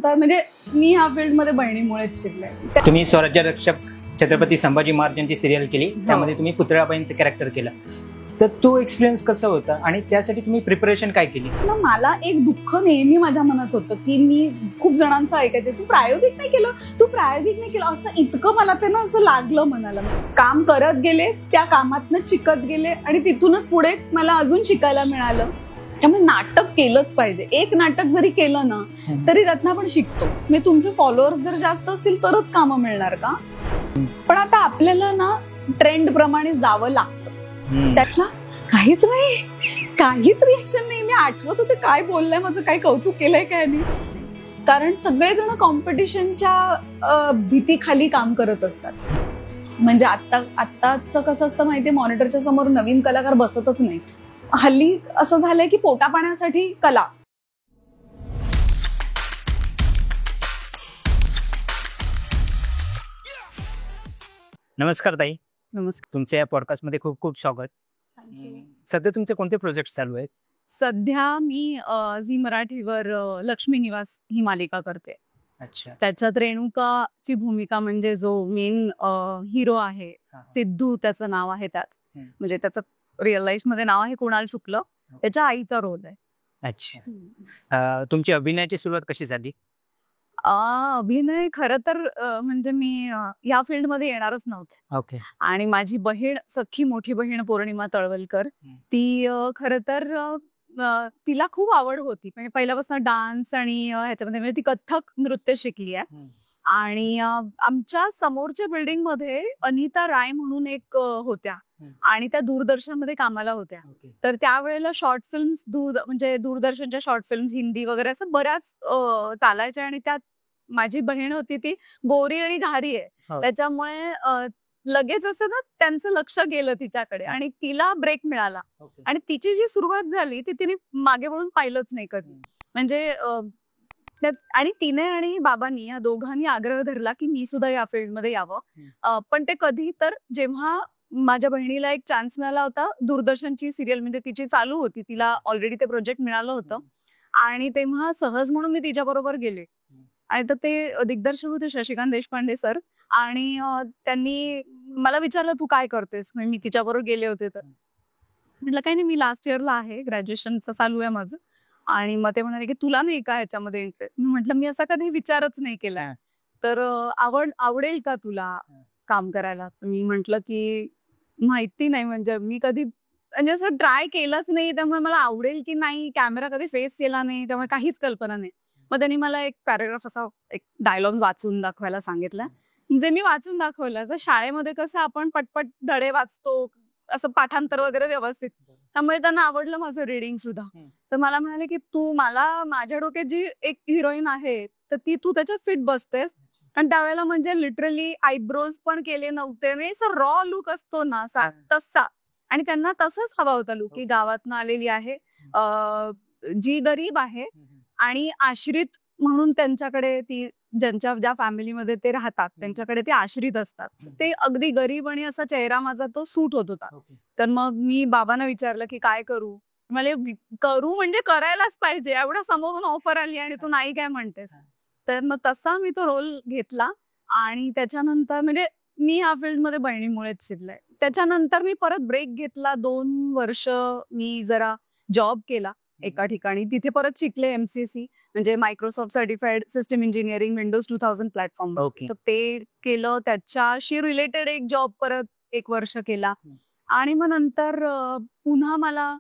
त्याच्यानंतर म्हणजे मी ह्या फील्डमध्ये बहिणीमुळेच शिकले. तुम्ही स्वराज्य रक्षक छत्रपती संभाजी महाराजांची सिरियल केली, त्यामध्ये तुम्ही पुतळाबाईंचं कॅरेक्टर केलं, तर तो एक्सपिरियन्स कसा होता आणि त्यासाठी तुम्ही प्रिपरेशन काय केली? मला एक दुःख नेहमी माझ्या मनात होतं की मी खूप जणांचं ऐकायचे, तू प्रायोगिक नाही केलं असं इतकं मला ते ना असं लागलं मनाला. काम करत गेले, त्या कामातनं शिकत गेले आणि तिथूनच पुढे मला अजून शिकायला मिळालं. त्यामुळे नाटक केलंच पाहिजे. एक नाटक जरी केलं ना तरी त्यातनं आपण शिकतो. मी तुमचे फॉलोअर्स जर जास्त असतील तरच कामं मिळणार का? पण आता आपल्याला ना ट्रेंड प्रमाणे जावं लागतं. त्यातला काहीच रिएक्शन नाही. मी आठवत होते काय बोललंय, माझं काय कौतुक केलंय काय नाही. कारण सगळेजण कॉम्पिटिशनच्या भीतीखाली काम करत असतात. म्हणजे आत्ताच कसं असतं माहितीये, मॉनिटरच्या समोर नवीन कलाकार बसतच नाही. हल्ली असं झालंय की पोटा पाण्यासाठी कला. नमस्कार ताई. नमस्कार. तुमच्या या पॉडकास्टमध्ये खूप खूप स्वागत. सध्या तुमचे कोणते प्रोजेक्ट चालू आहेत? सध्या मी झी मराठीवर लक्ष्मी निवास ही मालिका करते. अच्छा. त्याच्यात रेणुकाची भूमिका म्हणजे जो मेन हिरो आहे, सिद्धू त्याचं नाव आहे त्यात. म्हणजे त्याचं रिअल लाईफ मध्ये नाव आहे कुणाल शुक्ल. त्याच्या आईचा रोल आहे. अच्छा. तुमची अभिनयाची सुरुवात कशी झाली? अभिनय खरं तर म्हणजे मी या फील्डमध्ये येणारच नव्हते. ओके. आणि माझी बहीण, सख्खी मोठी बहीण पौर्णिमा तळवलकर, ती खरं तर तिला खूप आवड होती. म्हणजे पहिल्यापासून डान्स आणि ह्याच्यामध्ये म्हणजे ती कथ्थक नृत्य शिकली आहे. आणि आमच्या समोरच्या बिल्डिंग मध्ये अनिता राय म्हणून एक होत्या आणि त्या दूरदर्शनमध्ये कामाला होत्या. तर त्यावेळेला शॉर्ट फिल्म्स म्हणजे दूरदर्शनच्या शॉर्ट फिल्म्स हिंदी वगैरे असं बऱ्याच चालायच्या. आणि त्यात माझी बहीण होती, ती गोरी आणि घारी आहे. त्याच्यामुळे लगेच असं ना त्यांचं लक्ष गेलं तिच्याकडे आणि तिला ब्रेक मिळाला. आणि तिची जी सुरुवात झाली ती तिने मागे वळून पाहिलंच नाही कधी. म्हणजे आणि तिने आणि बाबांनी या दोघांनी आग्रह धरला की मी सुद्धा या फील्डमध्ये यावं. पण ते कधी तर जेव्हा माझ्या बहिणीला एक चान्स मिळाला होता, दूरदर्शनची सिरियल म्हणजे तिची चालू होती, तिला ऑलरेडी ते प्रोजेक्ट मिळालं होतं. आणि तेव्हा सहज म्हणून मी तिच्याबरोबर गेले. आणि तर ते दिग्दर्शक होते शशिकांत देशपांडे सर. आणि त्यांनी मला विचारलं तू काय करतेस. मी तिच्याबरोबर गेले होते. तर म्हटलं काही नाही, मी लास्ट इयरला आहे, ग्रॅज्युएशनचं चालू आहे माझं. आणि मग ते म्हणाले की तुला नाही का ह्याच्यामध्ये इंटरेस्ट. मी म्हटलं मी असा कधी विचारच नाही केलाय, तर आवडेल का तुला काम करायला. मी म्हटलं की माहिती नाही, म्हणजे मी कधी म्हणजे असं ट्राय केलंच नाही, त्यामुळे मला आवडेल की नाही, कॅमेरा कधी फेस केला नाही, त्यामुळे काहीच कल्पना नाही. मग त्यांनी मला एक पॅराग्राफ असा एक डायलॉग वाचून दाखवायला सांगितलं. जे मी वाचून दाखवलं. तर शाळेमध्ये कसं आपण पटपट धडे वाचतो, असं पाठांतर वगैरे व्यवस्थित, त्यामुळे त्यांना आवडलं माझं रिडिंग सुद्धा. तर मला म्हणाले की तू मला माझ्या डोक्यात जी एक हिरोईन आहे तर ती तू त्याच्यात फिट बसतेस. आणि त्यावेळेला म्हणजे लिटरली आयब्रोज पण केले नव्हते, म्हणजे असं रॉ लुक असतो ना तसा. आणि त्यांना तसंच हवा होता लुक, की गावातनं आलेली आहे, जी गरीब आहे आणि आश्रित म्हणून त्यांच्याकडे ती ज्या फॅमिलीमध्ये ते राहतात त्यांच्याकडे ते आश्रित असतात. ते अगदी गरीब आणि असा चेहरा माझा तो सूट होत होता. तर मग मी बाबांना विचारलं की काय करू. मला करू म्हणजे करायलाच पाहिजे, एवढ्या समोरून ऑफर आली आणि तू नाही काय म्हणतेस. तर मग तसा मी तो रोल घेतला. आणि त्याच्यानंतर म्हणजे मी ह्या फील्डमध्ये बहिणीमुळेच शिकले. त्याच्यानंतर मी परत ब्रेक घेतला. 2 वर्ष मी जरा जॉब केला एका ठिकाणी. तिथे परत शिकले MCC म्हणजे Microsoft certified system engineering Windows 2000 platform. तर ते केलं. त्याच्याशी रिलेटेड एक जॉब परत 1 वर्ष केला. आणि मग नंतर पुन्हा मला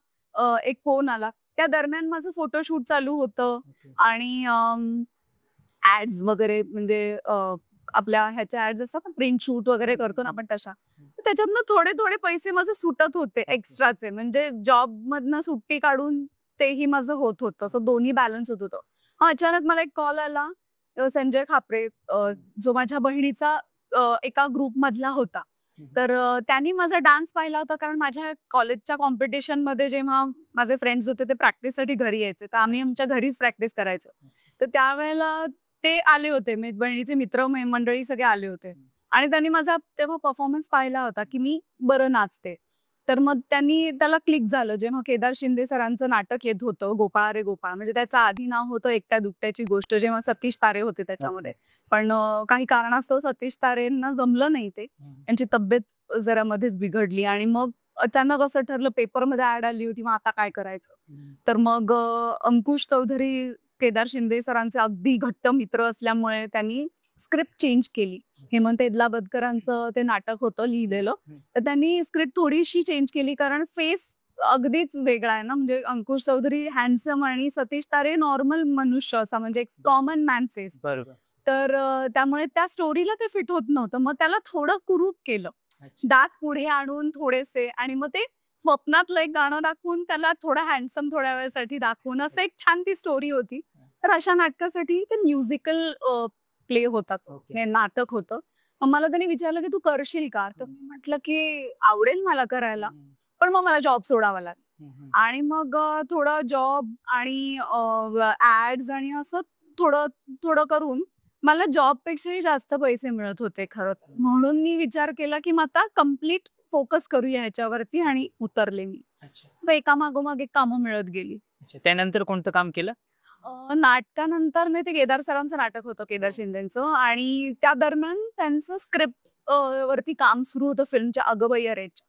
एक फोन आला. त्या दरम्यान माझं फोटोशूट चालू होतं. आणि ऍड्स वगैरे म्हणजे आपल्या ह्याच्या ऍड्स असतात ना, प्रिंट शूट वगैरे करतो ना आपण तशा. त्याच्यातनं थोडे पैसे माझे सुटत होते एक्स्ट्राचे. म्हणजे जॉब मधनं सुट्टी काढून तेही माझं होत होतं. असं दोन्ही बॅलन्स होत होतं. अचानक मला एक कॉल आला. संजय खापरे जो माझ्या बहिणीचा एका ग्रुप मधला होता. तर त्यांनी माझा डान्स पाहिला होता. कारण माझ्या कॉलेजच्या कॉम्पिटिशन मध्ये जेव्हा माझे फ्रेंड्स होते ते प्रॅक्टिससाठी घरी यायचे, तर आम्ही आमच्या घरीच प्रॅक्टिस करायचो. तर त्यावेळेला ते आले होते, बहिणीचे मित्र मंडळी सगळे आले होते. आणि त्यांनी माझा तेव्हा परफॉर्मन्स पाहिला होता की मी बरं नाचते. तर मग त्याला क्लिक झालं जेव्हा केदार शिंदे सरांचं नाटक येत होतं गोपाळ रे गोपाळ, म्हणजे त्याचं आधी नाव होतं एकट्या दुकट्याची गोष्ट, जेव्हा सतीश तारे होते त्याच्यामध्ये. पण काही कारणास्तव सतीश तारेंना जमलं नाही ते, त्यांची तब्येत जरा मध्येच बिघडली आणि मग अचानक असं ठरलं, पेपरमध्ये ऍड आली होती, मग आता काय करायचं. तर मग अंकुश चौधरी केदार शिंदे सरांचे अगदी घट्ट मित्र असल्यामुळे त्यांनी स्क्रिप्ट चेंज केली. हेमंत एदलाबदकरांचं ते नाटक होतं लिहिलेलं, तर त्यांनी स्क्रिप्ट थोडीशी चेंज केली, कारण फेस अगदीच वेगळा आहे ना. म्हणजे अंकुश चौधरी हँडसम आणि सतीश तारे नॉर्मल मनुष्य, असा म्हणजे एक कॉमन मॅन फेस. बरोबर. तर त्यामुळे त्या स्टोरीला ते फिट होत नव्हतं. मग त्याला थोडं कुरूप केलं, दात पुढे आणून थोडेसे, आणि मग ते स्वप्नातलं एक गाणं दाखवून त्याला थोडं हँडसम थोड्या वेळेसाठी दाखवून, असं एक छान ती स्टोरी होती. तर अशा नाटकासाठी ते म्युझिकल प्ले होता, हे नाटक होतं. मग मला त्यांनी विचारलं की तू करशील का, तर मी म्हटलं की आवडेल मला करायला, पण मग मला जॉब सोडावा लागला. आणि मग थोडं जॉब आणि ऍड्स आणि असं थोडं थोडं करून मला जॉब पेक्षाही जास्त पैसे मिळत होते खरं तर. म्हणून मी विचार केला की मग आता कम्प्लीट फोकस करूया ह्याच्यावरती, आणि उतरले मी. तर एकामागोमाग एक कामं मिळत गेली. त्यानंतर कोणतं काम केलं? नाटकानंतर नाही, ते केदार सरांचं नाटक होतं, केदार शिंदेचं, आणि त्या दरम्यान त्यांचं स्क्रिप्ट वरती काम सुरू होतं फिल्मच्या अगबाई अरेच्या.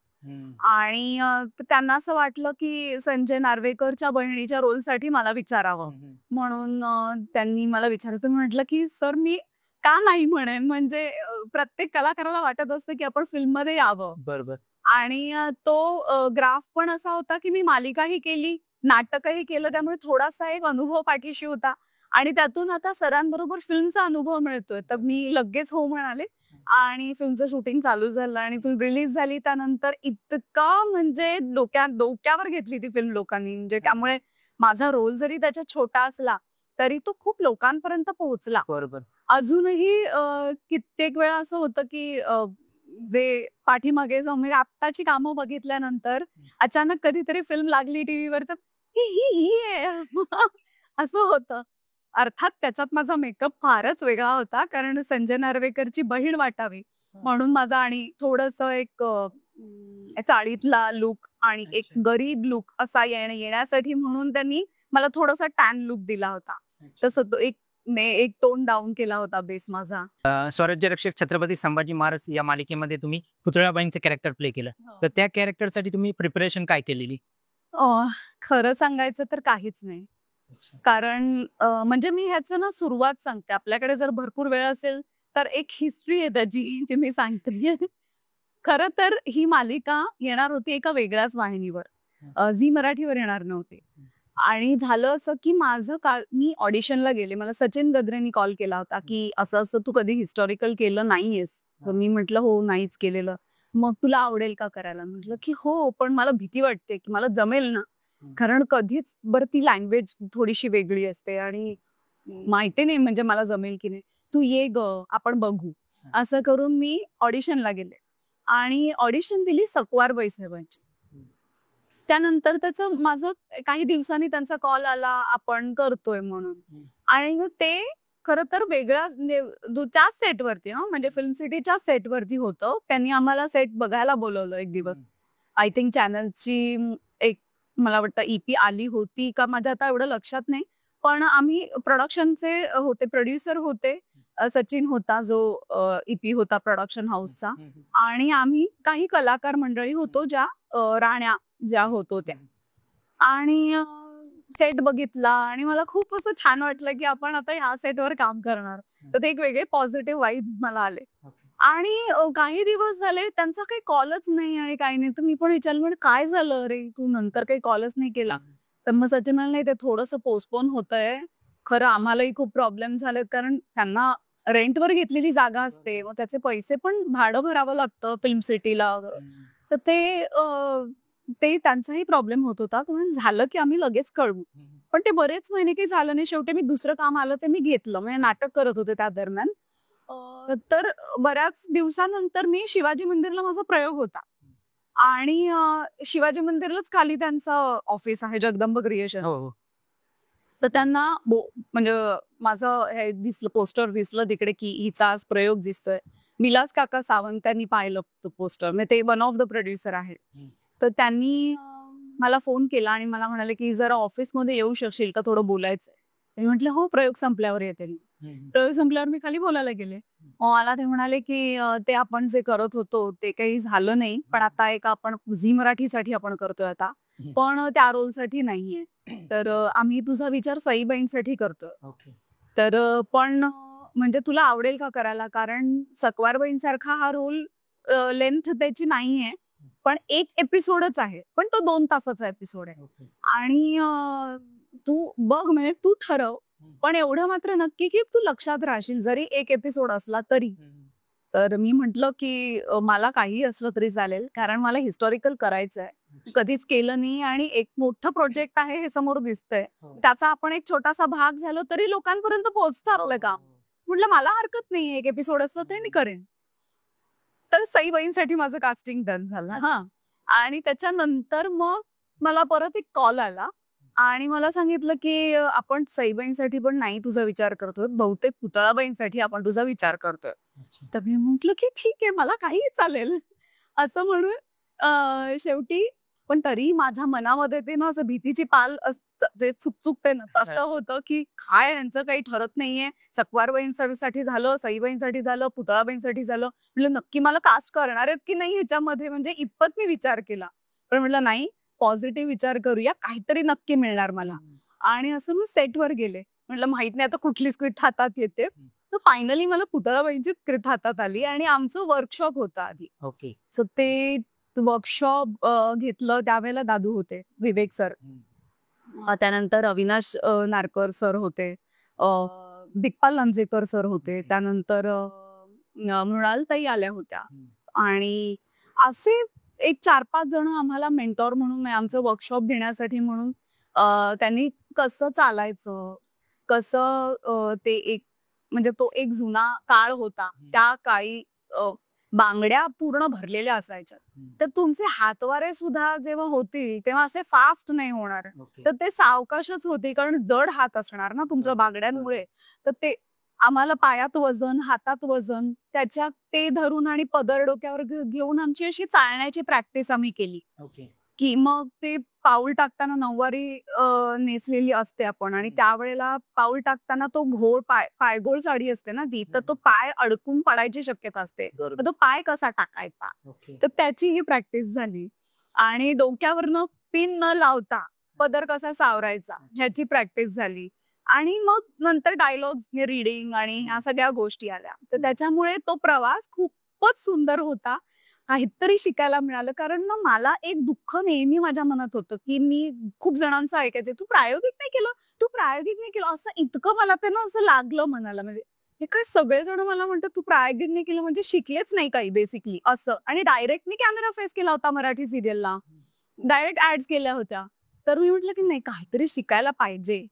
आणि त्यांना असं वाटलं की संजय नार्वेकरच्या बहिणीच्या रोलसाठी मला विचारावं, म्हणून त्यांनी मला विचारायचं. म्हटलं की सर मी का नाही म्हणेन, म्हणजे प्रत्येक कलाकाराला वाटत असतं की आपण फिल्ममध्ये यावं. बरोबर. आणि तो ग्राफ पण असा होता की मी मालिकाही केली, नाटकही केलं, त्यामुळे थोडासा एक अनुभव पाठीशी होता, आणि त्यातून आता सरांबरोबर फिल्मचा अनुभव मिळतोय. तर मी लगेच हो म्हणाले, आणि फिल्मचं शूटिंग चालू झालं आणि फिल्म रिलीज झाली. त्यानंतर इतका म्हणजे डोक्यावर घेतली ती फिल्म लोकांनी, म्हणजे त्यामुळे माझा रोल जरी त्याच्यात छोटा असला तरी तो खूप लोकांपर्यंत पोहोचला. बरोबर. अजूनही कित्येक वेळा असं होतं की जे पाठीमागे जाऊन, म्हणजे आत्ताची कामं बघितल्यानंतर अचानक कधीतरी फिल्म लागली टीव्हीवर, तर ही असं होतं. अर्थात त्याच्यात माझा मेकअप फारच वेगळा होता, कारण संजय नार्वेकरची बहीण वाटावी म्हणून माझा, आणि थोडंसं एक चाळीतला लुक आणि एक गरीब लुक असा येण्यासाठी म्हणून त्यांनी मला थोडासा टॅन लुक दिला होता. तसं एक टोन डाऊन केला होता बेस माझा. स्वराज्य रक्षक छत्रपती संभाजी महाराज या मालिकेमध्ये तुम्ही पुतळाबाईंचं कॅरेक्टर प्ले केलं, तर त्या कॅरेक्टरसाठी तुम्ही प्रिपरेशन काय केलेली? खरं सांगायचं तर काहीच नाही. कारण म्हणजे मी ह्याचं ना सुरुवात सांगते. आपल्याकडे जर भरपूर वेळ असेल तर एक हिस्ट्री आहे त्याची, ती मी सांगते. खरं तर ही मालिका येणार होती एका वेगळ्याच वाहिनीवर, झी मराठीवर येणार नव्हती. आणि झालं असं की मी ऑडिशनला गेले. मला सचिन गद्रेंनी कॉल केला होता की असं असं तू कधी हिस्टॉरिकल केलं नाहीयेस. तर मी म्हटलं हो, नाहीच केलेलं. मग तुला आवडेल का करायला? म्हटलं की हो, पण मला भीती वाटते की मला जमेल ना, कारण कधीच बरं ती लँग्वेज थोडीशी वेगळी असते आणि माहिती नाही म्हणजे मला जमेल की नाही. तू ये ग, आपण बघू. असं करून मी ऑडिशनला गेले आणि ऑडिशन दिली सकवारबाई साहेबांची. त्यानंतर माझं काही दिवसांनी त्यांचा कॉल आला, आपण करतोय म्हणून. आणि मग ते खरं तर वेगळ्या त्याच सेटवरती, म्हणजे फिल्म सिटीच्या सेटवरती होतं. त्यांनी आम्हाला सेट बघायला बोलवलं एक दिवस. आय थिंक चॅनलची एक मला वाटतं EP आली होती का माझ्या आता एवढं लक्षात नाही, पण आम्ही प्रोडक्शनचे होते, प्रोड्युसर होते, सचिन होता जो EP होता प्रोडक्शन हाऊसचा, आणि आम्ही काही कलाकार मंडळी होतो ज्या राण्या ज्या होतो त्या. आणि सेट बघितला आणि मला खूप असं छान वाटलं की आपण आता ह्या सेटवर काम करणार. तर ते एक वेगळे पॉझिटिव्ह वाईब्स मला आले. आणि काही दिवस झाले त्यांचा काही कॉलच नाही आणि काही नाही. तर मी पण विचारलं, म्हणजे काय झालं रे, तू नंतर काही कॉलच नाही केला? तर मग सचिन म्हणाले, नाही ते थोडंसं पोस्टपोन होतंय. खरं आम्हालाही खूप प्रॉब्लेम झालेत, कारण त्यांना रेंटवर घेतलेली जागा असते, मग त्याचे पैसे पण भाडं भरावं लागतं फिल्म सिटीला. तर ते त्यांचाही प्रॉब्लेम होत होता. म्हणून झालं की आम्ही लगेच कळवू. पण ते बरेच महिने काही झालं नाही. शेवटी मी दुसरं काम आलं ते मी घेतलं, म्हणजे नाटक करत होते त्या दरम्यान. तर बऱ्याच दिवसानंतर मी शिवाजी मंदिरला माझा प्रयोग होता, आणि शिवाजी मंदिरलाच खाली त्यांचं ऑफिस आहे, जगदंब क्रिएशन. तर त्यांना म्हणजे माझं हे दिसलं, पोस्टर दिसलं तिकडे की हिचा आज प्रयोग दिसतोय. विलास काका सावंत त्यांनी पाहिलं तो पोस्टर, म्हणजे ते वन ऑफ द प्रोड्युसर आहे. तर त्यांनी मला फोन केला आणि मला म्हणाले की जरा ऑफिसमध्ये येऊ शकशील का, थोडं बोलायचंय. मी म्हटलं हो, प्रयोग संपल्यावर येते मी. प्रयोग संपल्यावर मी खाली बोलायला गेले. मला ते म्हणाले की ते आपण जे करत होतो ते काही झालं नाही, पण आता एक आपण झी मराठीसाठी आपण करतोय आता, पण त्या रोलसाठी नाहीये. तर आम्ही तुझा विचार सईबाईंसाठी करतोय. तर पण म्हणजे तुला आवडेल का करायला, कारण सकवारबाईंसारखा हा रोल लेंथ त्याची नाहीये, पण एक एपिसोडच आहे, पण तो 2 तासाचा एपिसोड आहे. आणि तू बघ, म्हणजे तू ठरव, पण एवढं मात्र नक्की की तू लक्षात राहशील जरी एक एपिसोड असला तरी. तर मी म्हंटल की मला काही असलं तरी चालेल, कारण मला हिस्टॉरिकल करायचं आहे, कधीच केलं नाही आणि एक मोठं प्रोजेक्ट आहे हे समोर दिसतंय, त्याचा आपण एक छोटासा भाग झालो तरी लोकांपर्यंत पोहोचतं का. म्हटलं मला हरकत नाही, एक एपिसोड असलं तरी मी करेन. तर सईबाईंसाठी माझं कास्टिंग डन झालं. हा, आणि त्याच्यानंतर मग मला परत एक कॉल आला आणि मला सांगितलं की आपण सईबाईंसाठी पण नाही तुझा विचार करतोय, बहुतेक पुतळाबाईंसाठी आपण तुझा विचार करतोय. तर मी म्हंटल की ठीक आहे, मला काही चालेल असं म्हणून शेवटी, पण तरी माझ्या मनामध्ये ते ना असं भीतीची पाल जे चुकचुकते ना तसं होतं की काय यांचं काही ठरत नाहीये. सकवारबाईंसाठी झालं, सईबाईंसाठी झालं, पुतळाबाईंसाठी झालं. म्हटलं नक्की मला कास्ट करणार आहेत की नाही ह्याच्यामध्ये, म्हणजे इतपत मी विचार केला. पण म्हटलं नाही, पॉझिटिव्ह विचार करूया, काहीतरी नक्की मिळणार मला. आणि असं मी सेटवर गेले. म्हटलं माहित नाही आता कुठली स्क्रिप्ट हातात येते. तर फायनली मला पुतळाबाईंची स्क्रिप्ट हातात आली आणि आमचं वर्कशॉप होतं आधी. सो ते वर्कशॉप घेतलं, त्यावेळेला दादू होते, विवेक सर, त्यानंतर अविनाश नारकर सर होते, दिग्पाल लंजेकर सर होते, त्यानंतर मृणालताई आल्या होत्या, आणि असे एक 4-5 जण आम्हाला मेंटॉर म्हणून, आमचं वर्कशॉप घेण्यासाठी म्हणून त्यांनी कसं चालायचं, कसं ते एक, म्हणजे तो एक जुना काळ होता, त्या काळी बांगड्या पूर्ण भरलेल्या असायच्या, तर तुमचे हातवारे सुद्धा जेव्हा होतील तेव्हा असे फास्ट नाही होणार, तर ते सावकाशच होते, कारण जड हात असणार ना तुमच्या बांगड्यांमुळे. तर ते आम्हाला पायात वजन, हातात वजन, त्याच्यात ते धरून आणि पदर डोक्यावर घेऊन आमची अशी चालण्याची प्रॅक्टिस आम्ही केली. की मग ते पाऊल टाकताना नऊवारी नेसलेली असते आपण, आणि त्यावेळेला पाऊल टाकताना तो घोळ पायगोळ साडी असते ना ती, तर तो पाय अडकून पडायची शक्यता असते, तर तो पाय कसा टाकायचा, तर त्याची ही प्रॅक्टिस झाली. आणि डोक्यावरनं पिन न लावता पदर कसा सावरायचा ह्याची प्रॅक्टिस झाली. आणि मग नंतर डायलॉग्स रीडिंग आणि ह्या सगळ्या गोष्टी आल्या, तर त्याच्यामुळे तो प्रवास खूपच सुंदर होता. काहीतरी शिकायला मिळालं, कारण ना मला एक दुःख नेहमी माझ्या मनात होतं की मी खूप जणांचं ऐकायचे, तू प्रायोगिक नाही केलं, तू प्रायोगिक नाही केलं, असं इतकं मला ते ना असं लागलं मनाला. म्हणजे हे काय सगळेजण मला म्हणतात तू प्रायोगिक नाही केलं म्हणजे शिकलेच नाही काही बेसिकली असं. आणि डायरेक्ट मी कॅमेरा फेस केला होता मराठी सिरियलला, डायरेक्ट ऍड्स केल्या होत्या, तर मी म्हटलं की नाही, काहीतरी शिकायला पाहिजे.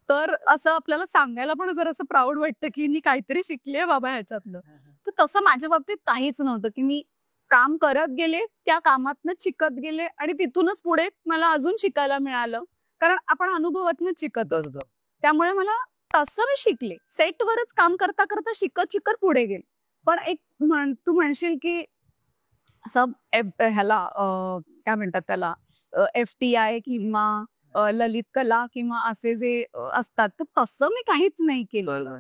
तर असं आपल्याला सांगायला पण जरासं प्राऊड वाटतं की मी काहीतरी शिकले बाबा ह्याच्यातलं. तर तसं माझ्या बाबतीत काहीच नव्हतं, की मी काम करत गेले, त्या कामातनच शिकत गेले, आणि तिथूनच पुढे मला अजून शिकायला मिळालं, कारण आपण अनुभवातनच शिकत असतो. त्यामुळे मला तसं मी शिकले, सेटवरच काम करता करता शिकत शिकत पुढे गेले. पण एक तू म्हणशील की असं ह्याला काय म्हणतात त्याला, FTI किंवा ललित कला किंवा असे जे असतात, तर तसं मी काहीच नाही केलं.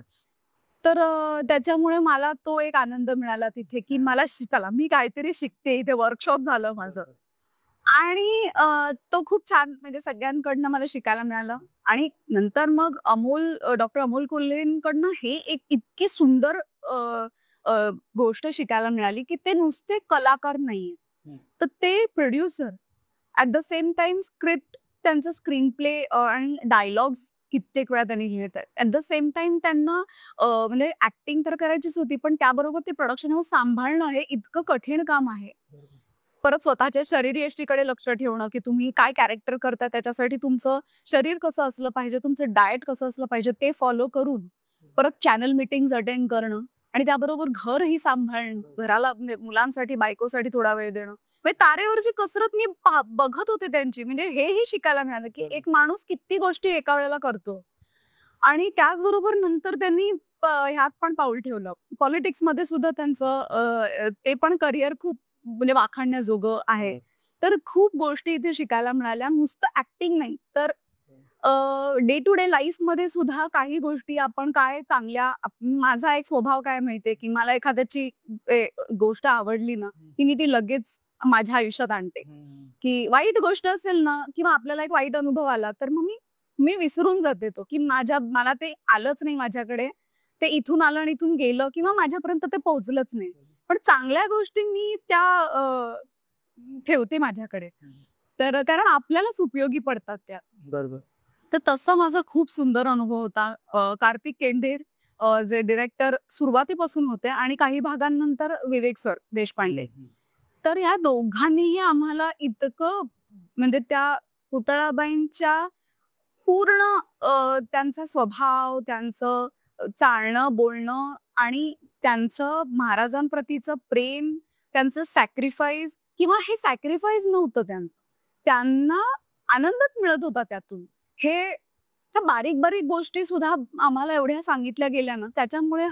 तर त्याच्यामुळे मला तो एक आनंद मिळाला तिथे, की मला चला मी काहीतरी शिकते, इथे वर्कशॉप झालं माझं. आणि तो खूप छान, म्हणजे सगळ्यांकडनं मला शिकायला मिळालं. आणि नंतर मग डॉक्टर अमोल कोल्हेंकडनं हे एक इतकी सुंदर गोष्ट शिकायला मिळाली, की ते नुसते कलाकार नाहीये, तर ते producer, at the same time script, त्यांचं स्क्रीन प्ले आणि डायलॉग्स कित्येक वेळा त्यांनी लिहित आहेत. ऍट द सेम टाइम त्यांना म्हणजे ऍक्टिंग तर करायचीच होती, पण त्याबरोबर ते प्रोडक्शन हाऊस सांभाळणं हे इतकं कठीण काम आहे. परत स्वतःच्या शरीरयष्टीकडे लक्ष ठेवणं, की तुम्ही काय कॅरेक्टर करता, त्याच्यासाठी तुमचं शरीर कसं असलं पाहिजे, तुमचं डाएट कसं असलं पाहिजे, ते फॉलो करून परत चॅनल मीटिंग अटेंड करणं, आणि त्याबरोबर घरही सांभाळणं, घराला म्हणजे मुलांसाठी, बायकोसाठी थोडा वेळ देणं. म्हणजे तारेवरची कसरत मी बघत होते त्यांची, म्हणजे हेही शिकायला मिळालं की एक माणूस किती गोष्टी एका वेळेला करतो. आणि त्याचबरोबर नंतर त्यांनी ह्यात पण पाऊल ठेवलं, पॉलिटिक्स मध्ये सुद्धा त्यांचं ते पण करिअर खूप म्हणजे वाखाणण्याजोगं आहे. तर खूप गोष्टी इथे शिकायला मिळाल्या. नुसतं ऍक्टिंग नाही तर डे टू डे लाईफ मध्ये सुद्धा काही गोष्टी आपण काय चांगल्या माझा एक स्वभाव काय माहितीये की मला एखाद्याची गोष्ट आवडली ना की मी ती लगेच माझ्या आयुष्यात आणते. की वाईट गोष्ट असेल ना किंवा आपल्याला एक वाईट अनुभव आला तर मग मी विसरून जाते तो की मला ते आलंच नाही माझ्याकडे, ते इथून आलं आणि इथून गेलं किंवा माझ्यापर्यंत ते पोहोचलंच नाही. पण चांगल्या गोष्टी मी त्या ठेवते माझ्याकडे, तर कारण आपल्यालाच उपयोगी पडतात त्या. बरोबर. तर तसा माझा खूप सुंदर अनुभव होता. कार्तिक केंढेर जे डिरेक्टर सुरुवातीपासून होते आणि काही भागांनंतर विवेक सर देशपांडे, तर या दोघांनीही आम्हाला इतकं म्हणजे त्या पुतळाबाईंच्या पूर्ण त्यांचा स्वभाव, त्यांचं चालणं बोलणं आणि त्यांचं महाराजांप्रतीचं प्रेम, त्यांचं सॅक्रिफाईस किंवा हे सॅक्रिफाईस नव्हतं त्यांचं, त्यांना आनंदच मिळत होता त्यातून. ह्या बारीक बारीक गोष्टी सुद्धा आम्हाला एवढ्या सांगितल्या गेल्या ना, त्याच्यामुळे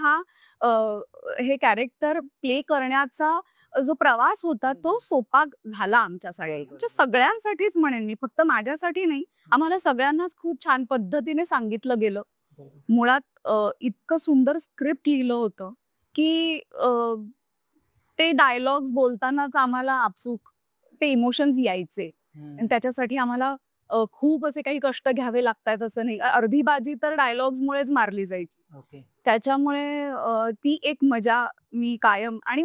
हे कॅरेक्टर प्ले करण्याचा जो प्रवास होता तो सोपा झाला आमच्यासाठी. म्हणजे सगळ्यांसाठीच म्हणेन मी, फक्त माझ्यासाठी नाही. आम्हाला सगळ्यांनाच खूप छान पद्धतीने सांगितलं गेलं. मुळात इतकं सुंदर स्क्रिप्ट लिहिलं होतं की ते डायलॉग्स बोलतानाच आम्हाला आपसूक ते इमोशन्स यायचे. त्याच्यासाठी आम्हाला खूप असे काही कष्ट घ्यावे लागतात असं नाही. अर्धी बाजी तर डायलॉग्स मुळेच मारली जायची. त्याच्यामुळे ती एक मजा मी कायम, आणि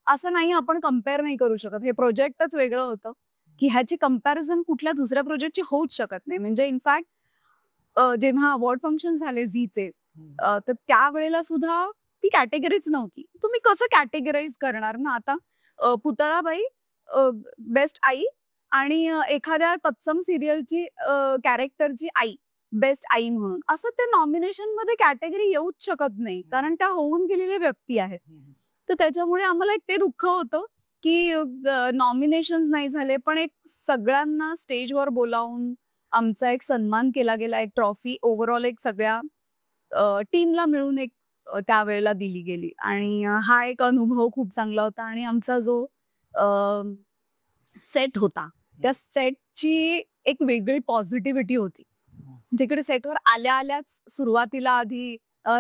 असं नाही आपण कम्पेअर नाही करू शकत. हे प्रोजेक्टच वेगळं होतं की ह्याची कम्पॅरिझन कुठल्या दुसऱ्या प्रोजेक्टची होऊच शकत नाही. म्हणजे इनफॅक्ट जेव्हा अवॉर्ड फंक्शन झाले झीचे, तर त्यावेळेला सुद्धा ती कॅटेगरीच नव्हती. तुम्ही कसं कॅटेगराईज करणार ना? आता पुतळाबाई बेस्ट आई आणि एखाद्या तत्सम सिरियलची कॅरेक्टरची आई बेस्ट आई म्हणून, असं ते नॉमिनेशन मध्ये कॅटेगरी येऊच शकत नाही, कारण त्या होऊन गेलेल्या व्यक्ती आहेत. तर त्याच्यामुळे आम्हाला एक ते दुःख होतं की नॉमिनेशन नाही झाले, पण एक सगळ्यांना स्टेजवर बोलावून आमचा एक सन्मान केला गेला. एक ट्रॉफी ओव्हरऑल एक सगळ्या टीमला मिळून एक त्यावेळेला दिली गेली, आणि हा एक अनुभव खूप चांगला होता. आणि आमचा जो सेट होता, त्या सेटची एक वेगळी पॉझिटिव्हिटी होती. जिकडे सेटवर आल्याच सुरुवातीला आधी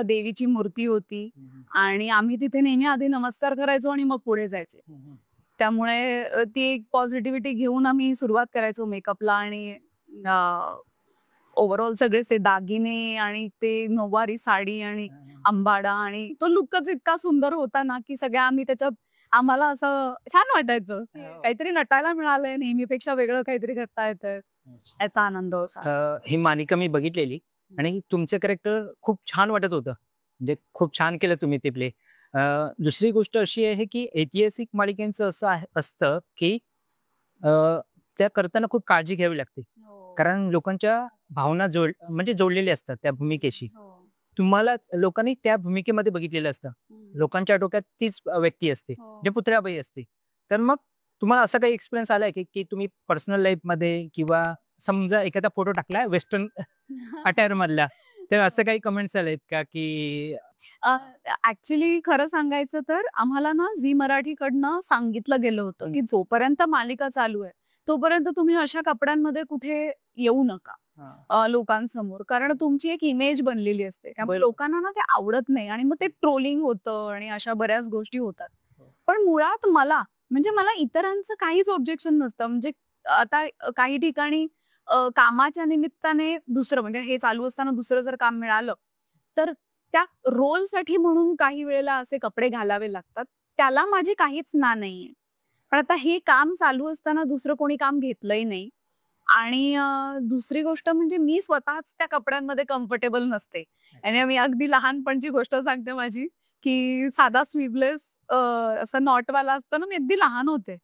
देवीची मूर्ती होती आणि आम्ही तिथे नेहमी आधी नमस्कार करायचो आणि मग पुढे जायचे. त्यामुळे ती एक पॉझिटिव्हिटी घेऊन आम्ही सुरुवात करायचो मेकअपला, आणि ओव्हरऑल सगळे ते दागिने आणि ते नऊवारी साडी आणि अंबाडा आणि तो लुकच इतका सुंदर होता ना की सगळ्या आम्ही त्याच्यात, आम्हाला असं छान वाटायचं, काहीतरी नटायला मिळालंय, नेहमीपेक्षा वेगळं काहीतरी करता येतंय, याचा आनंद होता. ही मालिका मी बघितलेली आणि तुमचं कॅरेक्टर खूप छान वाटत होतं, म्हणजे खूप छान केलं तुम्ही ते प्ले. दुसरी गोष्ट अशी आहे की ऐतिहासिक मालिकांचं असं असतं की त्या करताना खूप काळजी घ्यावी लागते, कारण लोकांच्या भावना म्हणजे जोडलेल्या असतात त्या भूमिकेशी. तुम्हाला लोकांनी त्या भूमिकेमध्ये बघितलेलं असतं, लोकांच्या डोक्यात तीच व्यक्ती असते जे पुतळाबाई असते. तर मग तुम्हाला असा काही एक्सपिरियन्स आलाय की तुम्ही पर्सनल लाईफ मध्ये किंवा समजा एखादा फोटो टाकलाय वेस्टर्न अटायर मधला, तर असं काही कमेंट्स आलेत का? की ऍक्च्युली खरं सांगायचं तर आम्हाला ना झी मराठीकडनं सांगितलं गेलं होतं की जोपर्यंत मालिका चालू आहे तोपर्यंत तुम्ही अशा कपड्यांमध्ये कुठे येऊ नका लोकांसमोर, कारण तुमची एक इमेज बनलेली असते. त्यामुळे लोकांना ना ते आवडत नाही आणि मग ते ट्रोलिंग होतं आणि अशा बऱ्याच गोष्टी होतात. पण मुळात मला इतरांचं काहीच ऑब्जेक्शन नसतं. म्हणजे आता काही ठिकाणी कामाच्या निमित्ताने दुसरं, म्हणजे हे चालू असताना दुसरं जर काम मिळालं तर त्या रोलसाठी म्हणून काही वेळेला असे कपडे घालावे लागतात, त्याला माझी काहीच ना नाहीये. पण आता हे काम चालू असताना दुसरं कोणी काम घेतलंही नाही, आणि दुसरी गोष्ट म्हणजे मी स्वतःच त्या कपड्यांमध्ये कम्फर्टेबल नसते. आणि मी अगदी लहानपणची गोष्ट सांगते माझी, की साधा स्लीवलेस असं नॉटवाला असतं ना, मी अगदी लहान होते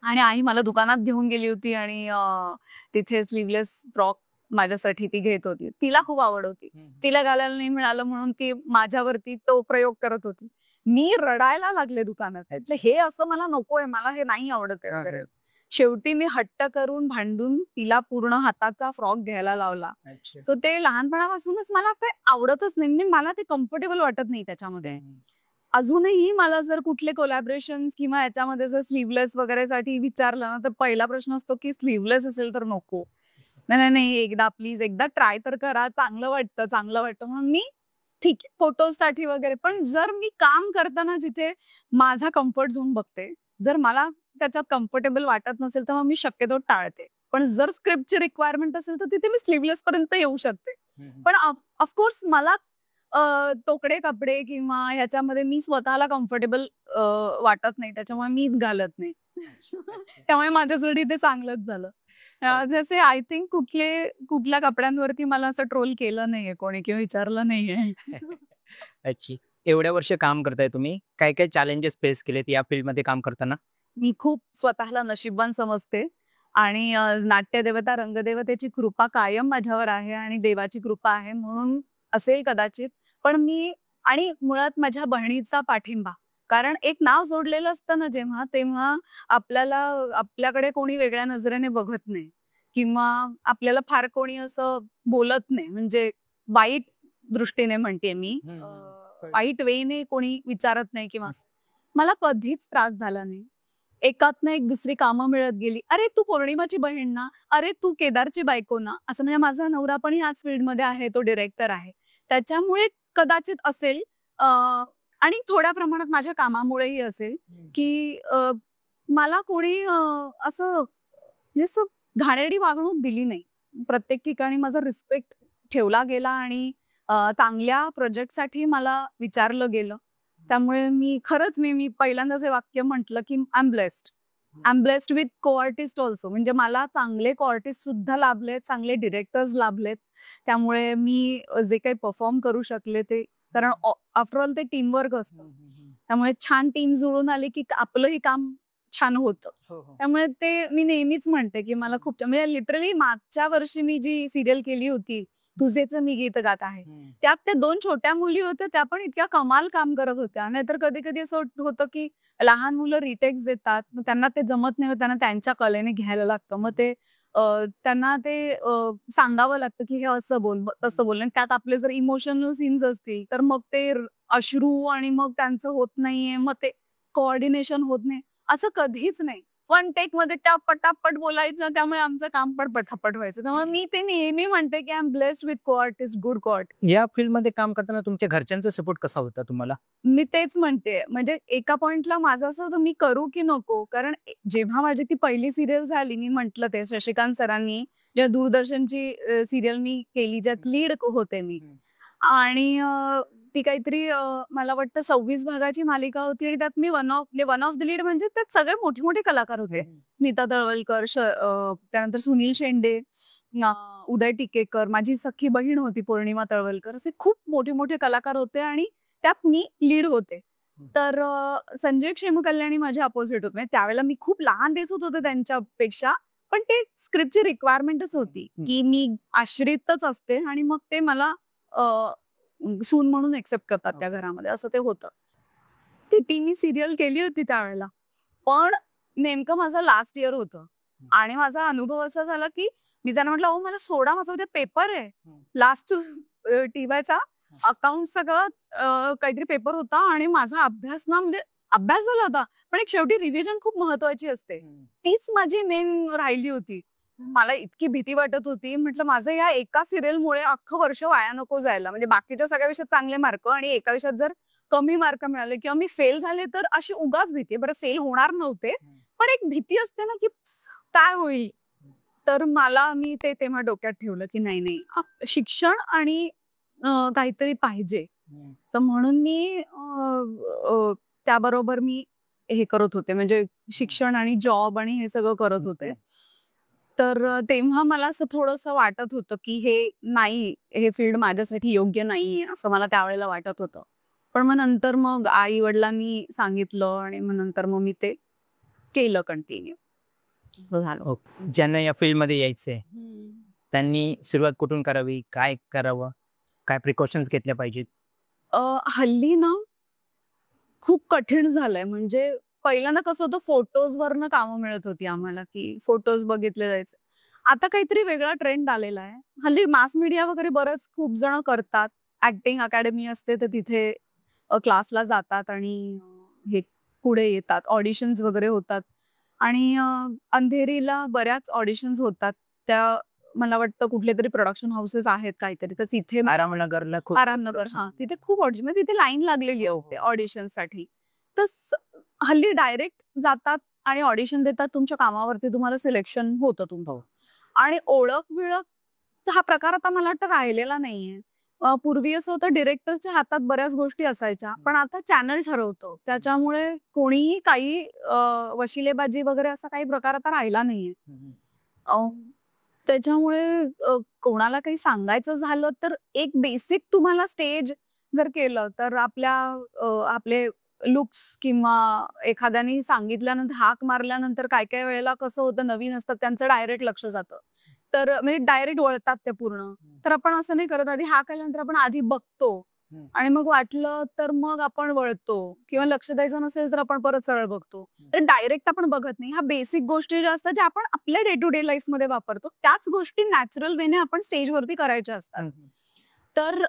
आणि आई मला दुकानात घेऊन गेली होती आणि तिथे स्लीवलेस फ्रॉक माझ्यासाठी ती घेत होती. तिला खूप आवड होती, तिला घालायला नाही मिळालं म्हणून ती माझ्यावरती तो प्रयोग करत होती. मी रडायला लागले दुकानात, हे असं मला नकोय, मला हे नाही आवडत आहे. शेवटी मी हट्ट करून भांडून तिला पूर्ण हाताचा फ्रॉक घ्यायला लावला. सो ते लहानपणापासूनच मला ते आवडतच नाही, मला ते कम्फर्टेबल वाटत नाही त्याच्यामध्ये. अजूनही मला जर कुठले कोलॅबरेशन किंवा याच्यामध्ये जर स्लीवलेस वगैरे साठी विचारलं ना, तर पहिला प्रश्न असतो की स्लीवलेस असेल तर नको. नाही नाही नाही, एकदा प्लीज एकदा ट्राय तर करा, चांगलं वाटतं. मग मी ठीक आहे फोटोजसाठी वगैरे. पण जर मी काम करताना जिथे माझा कम्फर्ट झोन बघते, जर मला त्याच्यात कम्फर्टेबल वाटत नसेल तर मग मी शक्यतो टाळते. पण जर स्क्रिप्टची रिक्वायरमेंट असेल तर तिथे मी स्लीवलेस पर्यंत येऊ शकते. पण ऑफकोर्स मला तोकडे कपडे किंवा ह्याच्यामध्ये मी स्वतःला कम्फर्टेबल वाटत नाही, त्याच्यामुळे मीच घालत नाही. त्यामुळे माझ्यासाठी ते चांगलंच झालं. जसे आय थिंक कुठल्या कपड्यांवरती मला असं ट्रोल केलं नाहीये कोणी किंवा विचारलं नाहीये. अच्छा. एवढ्या वर्ष काम करताय तुम्ही, काय काय चॅलेंजेस फेस केलेत या फील्डमध्ये काम करताना? मी खूप स्वतःला नशीबवान समजते आणि नाट्यदेवता रंगदेवतेची कृपा कायम माझ्यावर आहे आणि देवाची कृपा आहे म्हणून असेल कदाचित. पण मी आणि मुळात माझ्या बहिणीचा पाठिंबा. कारण एक नाव जोडलेलं असतं ना जेव्हा, तेव्हा आपल्याकडे कोणी वेगळ्या नजरेने बघत नाही किंवा आपल्याला फार कोणी असं बोलत नाही. म्हणजे वाईट दृष्टीने म्हणते मी, वाईट वेने कोणी विचारत नाही किंवा मला कधीच त्रास झाला नाही. एकातनं एक दुसरी कामं मिळत गेली. अरे तू पौर्णिमाची बहीण ना, अरे तू केदारची बायको ना, असं. म्हणजे माझा नवरा पण ह्याच फील्डमध्ये आहे, तो डिरेक्टर आहे. त्याच्यामुळे कदाचित असेल आणि थोड्या प्रमाणात माझ्या कामामुळेही असेल की मला कोणी असं म्हणजे असं घाणेरडी वागणूक दिली नाही. प्रत्येक ठिकाणी माझा रिस्पेक्ट ठेवला गेला आणि चांगल्या प्रोजेक्टसाठी मला विचारलं गेलं. त्यामुळे मी पहिल्यांदाच हे वाक्य म्हटलं की I am blessed with co-artist also. म्हणजे मला चांगले को-आर्टिस्ट सुद्धा लाभलेत, चांगले डिरेक्टर्स लाभलेत. त्यामुळे मी जे काही परफॉर्म करू शकले ते, कारण आफ्टर ऑल ते टीमवर्क असतं. त्यामुळे छान टीम जुळून आली की आपलंही काम छान होतं. त्यामुळे ते मी नेहमीच म्हणते की मला खूप म्हणजे लिटरली मागच्या वर्षी मी जी सिरियल केली होती, तुझेच मी गीत गात आहे, त्यात त्या 2 छोट्या मुली होत्या, त्या पण इतक्या कमाल काम करत होत्या. नाहीतर कधी-कधी असं होतं की लहान मुलं रिटेक्स देतात, मग त्यांना ते जमत नाही, त्यांना त्यांच्या कलेने घ्यायला लागतं. मग ते त्यांना ते सांगावं लागतं की हे असं बोल, तसं बोल. आणि त्यात आपले जर इमोशनल सीन्स असतील तर मग ते अश्रू आणि मग त्यांचं होत नाहीये, मग ते कोऑर्डिनेशन होत नाही. असं कधीच नाही. 1 टेक मध्ये त्या पटापट बोलायचं, त्यामुळे आमचं काम पण पटापट व्हायचं. त्यामुळे मी ते नेहमी म्हणते की I am blessed with co-artist, good co-artist. या फील्डमध्ये काम करताना तुमच्या घरच्यांचा सपोर्ट कसा होता तुम्हाला? मी तेच म्हणते. म्हणजे एका पॉइंटला माझं असं होतं, मी करू की नको? कारण जेव्हा माझी ती पहिली सिरियल झाली, मी म्हटलं ते शशिकांत सरांनी जेव्हा दूरदर्शनची सिरियल मी केली, ज्यात लीड होते मी. आणि ती काहीतरी मला वाटतं 26 भागाची मालिका होती आणि त्यात मी वन ऑफ द लीड. म्हणजे त्यात सगळे मोठे कलाकार होते. स्मिता तळवलकर, त्यानंतर सुनील शेंडे, उदय टिकेकर, माझी सख्खी बहीण होती पौर्णिमा तळवलकर. असे खूप मोठे कलाकार होते आणि त्यात मी लीड होते. तर संजय क्षेमकल्याणी माझ्या अपोजिट होते. म्हणजे त्यावेळेला मी खूप लहान दिसत होते त्यांच्यापेक्षा, पण ते स्क्रिप्टची रिक्वायरमेंटच होती की मी आश्रितच असते आणि मग ते मला सून म्हणून एक्सेप्ट करतात त्या घरामध्ये, असं ते होतं. ती मी सिरियल केली होती त्यावेळेला. पण नेमकं माझं लास्ट इयर होतं आणि माझा अनुभव असा झाला की मी त्यांना म्हटलं, अहो मला सोडा, माझा उद्या पेपर आहे लास्ट टीवायचा, अकाउंट सगळं काहीतरी पेपर होता आणि माझा अभ्यास ना, म्हणजे अभ्यास झाला होता, पण एक शेवटी रिव्हिजन खूप महत्वाची असते, तीच माझी मेन राहिली होती. मला इतकी भीती वाटत होती. म्हटलं माझं या एका सिरियलमुळे अख्खं वर्ष वाया नको जायला. म्हणजे बाकीच्या सगळ्या विषयात चांगले मार्क आणि एका विषयात जर कमी मार्क मिळाले किंवा मी फेल झाले तर अशी उगाच भीती. बरं फेल होणार नव्हते, पण एक भीती असते ना की काय होईल. तर मी ते तेव्हा डोक्यात ठेवलं की नाही शिक्षण आणि काहीतरी पाहिजे. तर म्हणून मी त्याबरोबर मी हे करत होते, म्हणजे शिक्षण आणि जॉब आणि हे सगळं करत होते. तर तेव्हा मला असं थोडंसं वाटत होतं की हे फील्ड माझ्यासाठी योग्य नाहीये, असं मला त्यावेळेला वाटत होतं. पण मग नंतर मग आई वडिलांनी सांगितलं आणि मग नंतर मग मी ते केलं कंटिन्यू. झालं. ज्यांना या फील्डमध्ये यायचंय त्यांनी सुरुवात कुठून करावी, काय करावं, काय प्रिकॉशन्स घेतल्या पाहिजेत? हल्ली ना खूप कठीण झालंय. म्हणजे पहिल्यांदा कसं होतं, फोटोजवरनं कामं मिळत होती आम्हाला की फोटोज बघितले जायचे. आता काहीतरी वेगळा ट्रेंड आलेला आहे. हल्ली मास मीडिया वगैरे खूप जण करतात. ऍक्टिंग अकॅडमी असते तर तिथे क्लासला जातात आणि हे पुढे येतात, ऑडिशन्स वगैरे होतात. आणि अंधेरीला बऱ्याच ऑडिशन्स होतात. त्या मला वाटतं कुठले तरी प्रोडक्शन हाऊसेस आहेत काहीतरी, तर तिथे आरामनगरला खूप आरामनगर, हा, तिथे खूप ऑडिशन, म्हणजे तिथे लाईन लागलेली असते ऑडिशनसाठी. तर हल्ली डायरेक्ट जातात आणि ऑडिशन देतात, तुमच्या कामावरती तुम्हाला सिलेक्शन होतं तुमचं. आणि ओळख बिळख हा प्रकार आता मला वाटतं राहिलेला नाहीये. पूर्वी असं होतं, डिरेक्टरच्या हातात बऱ्याच गोष्टी असायच्या, पण आता चॅनल ठरवतो, त्याच्यामुळे कोणीही काही वशिलेबाजी वगैरे असा काही प्रकार आता राहिला नाहीये. त्याच्यामुळे कोणाला काही सांगायचं झालं तर एक बेसिक तुम्हाला स्टेज जर केलं तर आपले लुक्स किंवा एखाद्याने सांगितल्यानंतर, हाक मारल्यानंतर काय काय वेळेला कसं होतं, नवीन असतात त्यांचं डायरेक्ट लक्ष जातं, तर म्हणजे डायरेक्ट वळतात ते पूर्ण. तर आपण असं नाही करत, आधी हाक आल्यानंतर आपण आधी बघतो आणि मग वाटलं तर मग आपण वळतो, किंवा लक्ष द्यायचं नसेल तर आपण परत सरळ बघतो. तर डायरेक्ट आपण बघत नाही. ह्या बेसिक गोष्टी ज्या असतात, ज्या आपण आपल्या डे टू डे लाईफ मध्ये वापरतो, त्याच गोष्टी नॅचरल वेने आपण स्टेजवरती करायच्या असतात. तर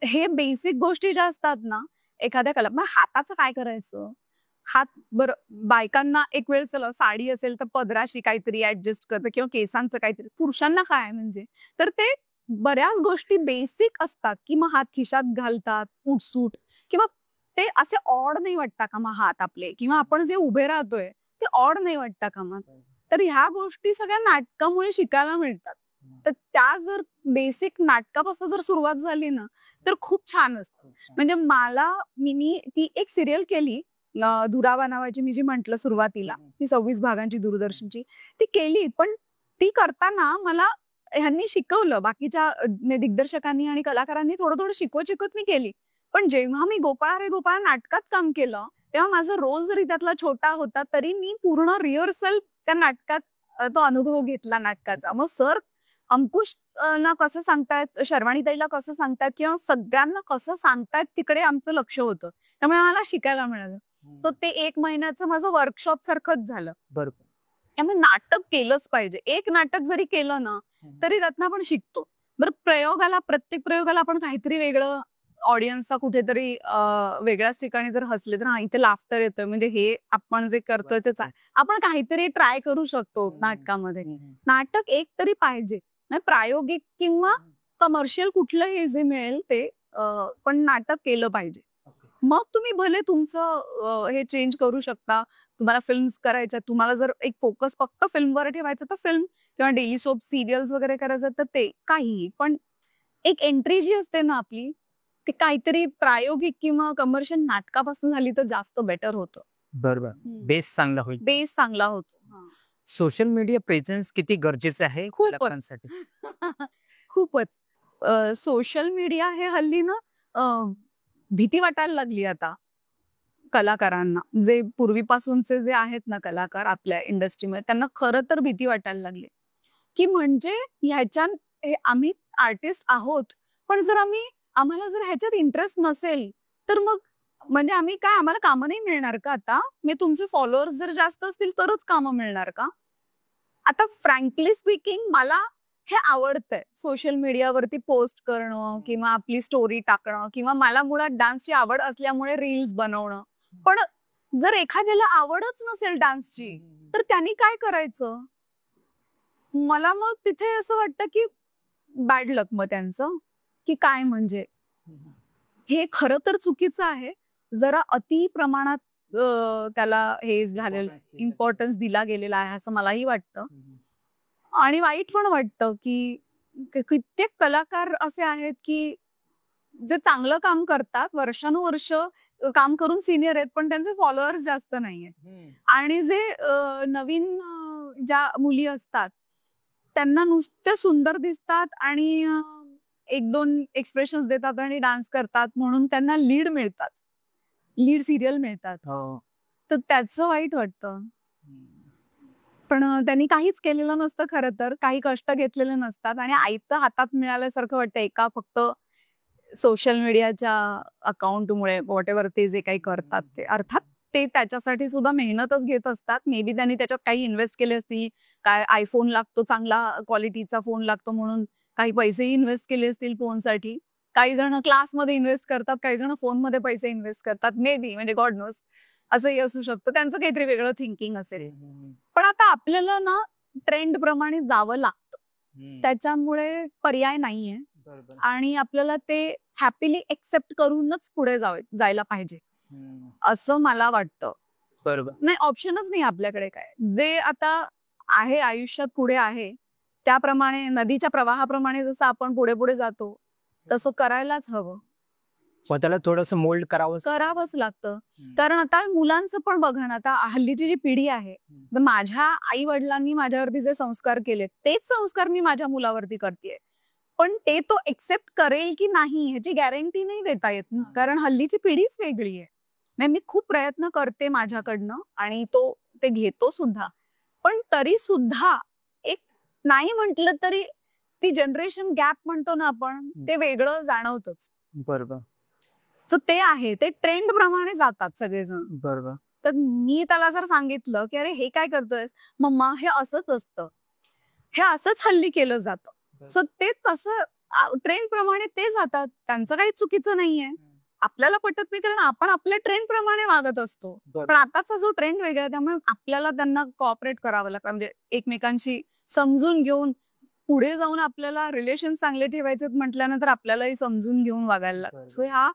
हे बेसिक गोष्टी ज्या असतात ना, एखाद्या कला, मग हाताचं काय करायचं, हात बरं, बायकांना एक वेळ चला साडी असेल तर पदराशी काहीतरी ऍडजस्ट करतं, किंवा केसांचं काहीतरी. पुरुषांना काय म्हणजे, तर ते बऱ्याच गोष्टी बेसिक असतात, की मग हात खिशात घालतात, उठसूट, किंवा ते असे ऑड नाही वाटता का मग हात आपले, किंवा आपण जे उभे राहतोय ते ऑड नाही वाटता का मग. तर ह्या गोष्टी सगळ्या नाटकामुळे शिकायला मिळतात. तर त्या जर बेसिक नाटकापासून जर सुरुवात झाली ना, तर खूप छान असतं. म्हणजे मी ती एक सिरियल केली, दुरावा नावाची, मी जी म्हंटल सुरुवातीला, ती 26 भागांची दूरदर्शनची, ती केली. पण ती करताना मला ह्यांनी शिकवलं, बाकीच्या दिग्दर्शकांनी आणि कलाकारांनी थोडं थोडं शिकवत मी केली. पण जेव्हा मी गोपाळा रे गोपाळा नाटकात काम केलं, तेव्हा माझा रोल जरी त्यातला छोटा होता, तरी मी पूर्ण रिहर्सल त्या नाटकात तो अनुभव घेतला नाटकाचा. मग सर अंकुश ना कसं सांगतायत, शर्वाणीताईला कसं सांगतायत, किंवा सगळ्यांना कसं सांगतायत, तिकडे आमचं लक्ष होतं. त्यामुळे मला शिकायला मिळालं. सो ते 1 महिन्याचं माझं वर्कशॉप सारखंच झालं. बरोबर. त्यामुळे नाटक केलंच पाहिजे. एक नाटक जरी केलं ना, तरी त्यातनं आपण शिकतो. बरं, प्रत्येक प्रयोगाला आपण काहीतरी वेगळं, ऑडियन्सचा कुठेतरी वेगळ्याच ठिकाणी जर हसले तर इथे लाफ्टर येतोय, म्हणजे हे आपण जे करतोय तेच आहे. आपण काहीतरी ट्राय करू शकतो नाटकामध्ये. नाटक एक तरी पाहिजे, प्रायोगिक किंवा कमर्शियल कुठलंही जे मिळेल ते, पण नाटक केलं पाहिजे. मग तुम्ही भले तुमचं हे चेंज करू शकता. तुम्हाला फिल्म्स करायच्या, तुम्हाला जर एक फोकस फक्त फिल्मवर ठेवायचं तर फिल्म, किंवा डेली सोप सिरियल्स वगैरे करायचं तर ते काहीही. पण एक एंट्री जी असते ना आपली, ती काहीतरी प्रायोगिक किंवा कमर्शियल नाटकापासून झाली तर जास्त बेटर होतं. बरोबर, बेस चांगला होईल. बेस चांगला होतो. सोशल मीडिया प्रेझेन्स किती गरजेचं आहे कलाकारांसाठी? खूपच. सोशल मीडिया हे हल्ली ना भीती वाटायला लागली आता कलाकारांना. जे पूर्वीपासूनचे जे आहेत ना कलाकार आपल्या इंडस्ट्रीमध्ये, त्यांना खरं तर भीती वाटायला लागली, की म्हणजे आम्ही आर्टिस्ट आहोत, पण जर आम्हाला जर ह्याच्यात इंटरेस्ट नसेल तर मग म्हणजे आम्हाला कामं नाही मिळणार का आता? मी तुमचे फॉलोअर्स जर जास्त असतील तरच कामं मिळणार का? आता फ्रँकली स्पीकिंग मला हे आवडतंय, सोशल मीडियावरती पोस्ट करणं किंवा आपली स्टोरी टाकणं, किंवा मला मुळात डान्सची आवड असल्यामुळे रील्स बनवणं. पण जर एखाद्याला आवडच नसेल डान्सची तर त्यांनी काय करायचं? मला मग तिथे असं वाटतं की बॅड लक मग त्यांचं, की काय म्हणजे हे खरं तर चुकीचं आहे. जरा अति प्रमाणात त्याला हे झालेलं, इम्पॉर्टन्स दिला गेलेला आहे असं मलाही वाटतं. आणि वाईट पण वाटतं की कित्येक कलाकार असे आहेत की जे चांगलं काम करतात, वर्षानुवर्ष काम करून सिनियर आहेत, पण त्यांचे फॉलोअर्स जास्त नाहीये. आणि जे नवीन ज्या मुली असतात त्यांना नुसते सुंदर दिसतात आणि 1-2 एक्सप्रेशन्स देतात आणि डान्स करतात म्हणून त्यांना लीड सिरियल मिळतात. तर त्याचं वाईट वाटतं. पण त्यांनी काहीच केलेलं नसतं, खरं तर काही कष्ट घेतलेले नसतात आणि आयतं हातात मिळाल्यासारखं वाटतं एका फक्त सोशल मीडियाच्या अकाउंटमुळे. व्हॉटएव्हर ते जे काही करतात ते, अर्थात ते त्याच्यासाठी सुद्धा मेहनतच घेत असतात. मे बी त्यांनी त्याच्यात काही इन्व्हेस्ट केले असतील, काय आयफोन लागतो, चांगला क्वालिटीचा फोन लागतो म्हणून काही पैसेही इन्व्हेस्ट केले असतील फोनसाठी. काही जण क्लासमध्ये इन्व्हेस्ट करतात, काही जण फोनमध्ये पैसे इन्व्हेस्ट करतात, मे बी, म्हणजे गॉड नोज असंही असू शकतं, त्यांचं काहीतरी वेगळं थिंकिंग असेल. पण आता आपल्याला ना ट्रेंड प्रमाणे जावं लागतं, त्याच्यामुळे पर्याय नाहीये आणि आपल्याला ते हॅपीली एक्सेप्ट करूनच पुढे जायला पाहिजे असं मला वाटतं. बरोबर. नाही, ऑप्शनच नाही आपल्याकडे. काय जे आता आहे आयुष्यात पुढे आहे त्याप्रमाणे, नदीच्या प्रवाहाप्रमाणे जसं आपण पुढे पुढे जातो तसं करायलाच हवं, स्वतःला थोडंसं मोल्ड करावंच लागतं. कारण आता मुलांचं पण बघा ना, आता हल्लीची जी पिढी आहे, तर माझ्या आई वडिलांनी माझ्यावरती जे संस्कार केले तेच संस्कार मी माझ्या मुलावरती करतेय, पण ते तो एक्सेप्ट करेल की नाही ह्याची गॅरंटी नाही देता येत ना, कारण हल्लीची पिढीच वेगळी आहे. मी खूप प्रयत्न करते माझ्याकडनं आणि तो ते घेतो सुद्धा, पण तरी सुद्धा एक नाही म्हटलं तरी ती जनरेशन गॅप म्हणतो ना आपण, ते वेगळं जाणवतच. बरोबर. सो ते आहे, ते ट्रेंड प्रमाणे जातात सगळेजण. बरोबर. तर मी त्याला जर सांगितलं की अरे हे काय करतोयस मम्मा, हे असंच असतं, हे असंच हल्ली केलं जातं, सो ते तसं ट्रेंड प्रमाणे ते जातात, त्यांचं काही चुकीचं नाहीये. आपल्याला पटत नाही कारण आपण आपल्या ट्रेंड प्रमाणे वागत असतो, पण आताचा जो ट्रेंड वेगळा आहे त्यामुळे आपल्याला त्यांना कोऑपरेट करावं लागतं, म्हणजे एकमेकांशी समजून घेऊन पुढे जाऊन आपल्याला रिलेशन चांगले ठेवायचे म्हटल्यानंतर आपल्यालाही समजून घेऊन वागायला लागतं. सो हा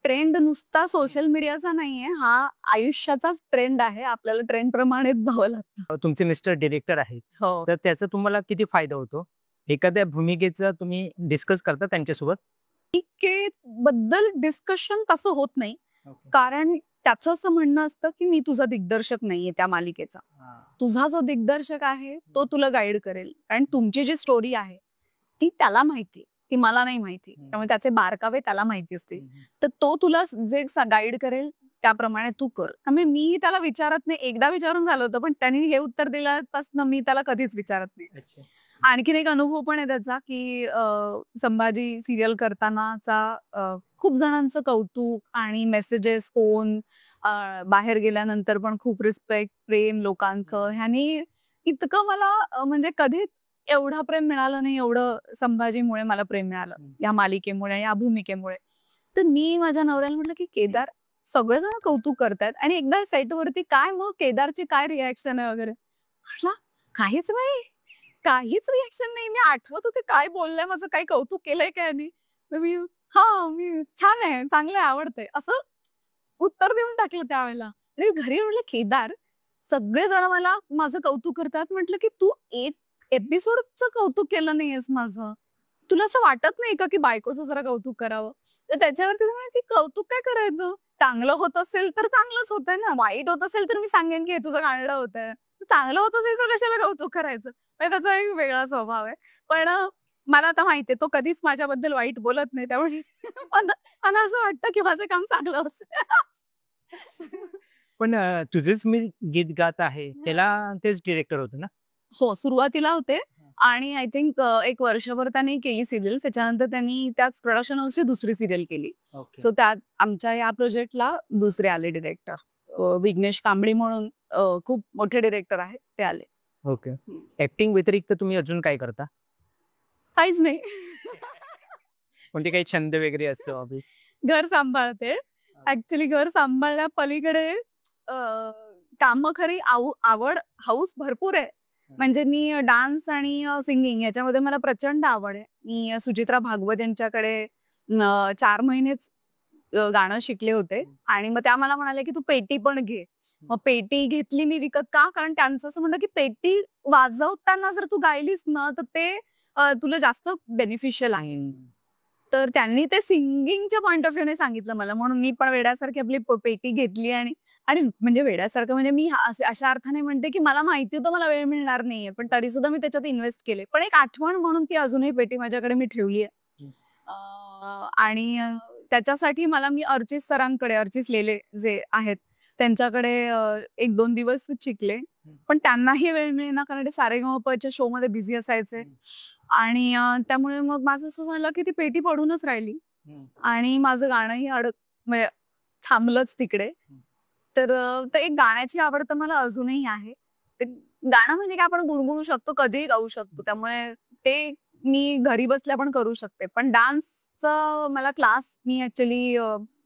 ट्रेंड नुसता सोशल मीडियाचा नाहीये, हा आयुष्याचाच ट्रेंड आहे, आपल्याला ट्रेंड प्रमाणेच जावं लागतं. तुमचे मिस्टर डिरेक्टर आहेत, हो. तर त्याचा तुम्हाला किती फायदा होतो? एखाद्या भूमिकेचा तुम्ही डिस्कस करता त्यांच्यासोबत? बद्दल डिस्कशन तसं होत नाही, कारण त्याचं असं म्हणणं असतं की मी तुझा दिग्दर्शक नाहीये त्या मालिकेचा, तुझा जो दिग्दर्शक आहे तो तुला गाईड करेल, कारण तुमची जी स्टोरी आहे ती त्याला माहिती, ती मला नाही माहिती, त्यामुळे त्याचे बारकावे त्याला माहिती असतील, तर तो तुला जे गाईड करेल त्याप्रमाणे तू कर. त्यामुळे मी त्याला विचारत नाही, एकदा विचारून झालं होतं पण त्यांनी हे उत्तर दिल्यापासून मी त्याला कधीच विचारत नाही. आणखीन एक अनुभव पण आहे त्याचा की संभाजी सिरियल करतानाचा खूप जणांचं कौतुक आणि मेसेजेस, फोन, बाहेर गेल्यानंतर पण खूप रिस्पेक्ट, प्रेम लोकांचं, ह्यानी इतकं मला म्हणजे कधीच एवढं प्रेम मिळालं नाही एवढं संभाजीमुळे मला प्रेम मिळालं, या मालिकेमुळे, या भूमिकेमुळे. तर मी माझ्या नवऱ्याला म्हटलं की केदार, सगळेजण कौतुक करतायत आणि एकदा सेटवरती काय मग केदारची काय रिॲक्शन आहे वगैरे, म्हटलं काहीच नाही, काहीच रिॲक्शन नाही. मी आठवत होते काय बोललंय, माझं काही कौतुक केलंय काय नाही, मी मी छान आहे, चांगलं आहे, आवडतंय असं उत्तर देऊन टाकलं त्यावेळेला. आणि घरी म्हटलं केदार, सगळेजण मला माझं कौतुक करतात, म्हटलं की तू एक एपिसोडचं कौतुक केलं नाहीयेस माझं, तुला असं वाटत नाही का की बायकोचं जरा कौतुक करावं? तर त्याच्यावरती की कौतुक काय करायचं, चांगलं होत असेल तर चांगलंच होतंय ना, वाईट होत असेल तर मी सांगेन की हे तुझं काढलं होतंय, चांगलं होत असेल तर कशाला कौतुक करायचं. म्हणजे त्याचा एक वेगळा स्वभाव आहे, पण मला आता माहितीये तो कधीच माझ्याबद्दल वाईट बोलत नाही, त्यामुळे मला असं वाटतं की माझं काम चांगलं असेल. पण तुझेच मी गीत गात आहे त्याला तेच डिरेक्टर होते ना? हो, सुरुवातीला होते आणि आय थिंक एक वर्षभर त्यांनी केली सिरियल, त्याच्यानंतर त्यांनी त्याच प्रोडक्शन हाऊसची दुसरी सिरियल केली. सो त्यात आमच्या या प्रोजेक्टला दुसरे आले डिरेक्टर, विघ्नेश कांबळी म्हणून खूप मोठे डिरेक्टर आहेत, ते आले. ओके. ऍक्टिंग व्यतिरिक्त तुम्ही अजून काय करता? काहीच नाही. म्हणजे काही छंद वगैरे असतो ऑफिस? घर सांभाळते. ऍक्च्युली घर सांभाळल्या पलीकडे कामं खरी आवड, हौस भरपूर आहे. म्हणजे मी डान्स आणि सिंगिंग याच्यामध्ये मला प्रचंड आवड आहे. मी सुचित्रा भागवत यांच्याकडे 4 महिनेच गाणं शिकले होते आणि मग त्या मला म्हणाले की तू पेटी पण घे. मग पेटी घेतली मी विकत, का? कारण त्यांचं असं म्हणणं की पेटी वाजवताना जर तू गायलीस ना तर ते तुला जास्त बेनिफिशियल आहे. तर त्यांनी ते सिंगिंगच्या पॉइंट ऑफ व्ह्यूने सांगितलं मला, म्हणून मी पण वेड्यासारखी आपली पेटी घेतली आणि आणि म्हणजे वेड्यासारखं म्हणजे मी अशा अर्थाने म्हणते की मला माहिती होतं मला वेळ मिळणार नाहीये, पण तरी सुद्धा मी त्याच्यात इन्व्हेस्ट केले. पण एक आठवण म्हणून ती अजूनही पेटी माझ्याकडे मी ठेवली आहे. आणि त्याच्यासाठी मला मी अर्चित सरांकडे, अर्चित लेले जे आहेत त्यांच्याकडे 1-2 दिवस शिकले, पण त्यांनाही वेळ मिळेना कारण ते सारेगमपच्या शो मध्ये बिझी असायचे आणि त्यामुळे मग माझं असं झालं की ती पेटी पडूनच राहिली आणि माझं गाणंही म्हणजे थांबलंच तिकडे. तर एक गाण्याची आवड तर मला अजूनही आहे. ते गाणं म्हणजे काय आपण गुणगुणू शकतो, कधीही गाऊ शकतो, त्यामुळे ते मी घरी बसल्या पण करू शकते. पण डान्स डान्सचा मला क्लास मी ऍक्च्युली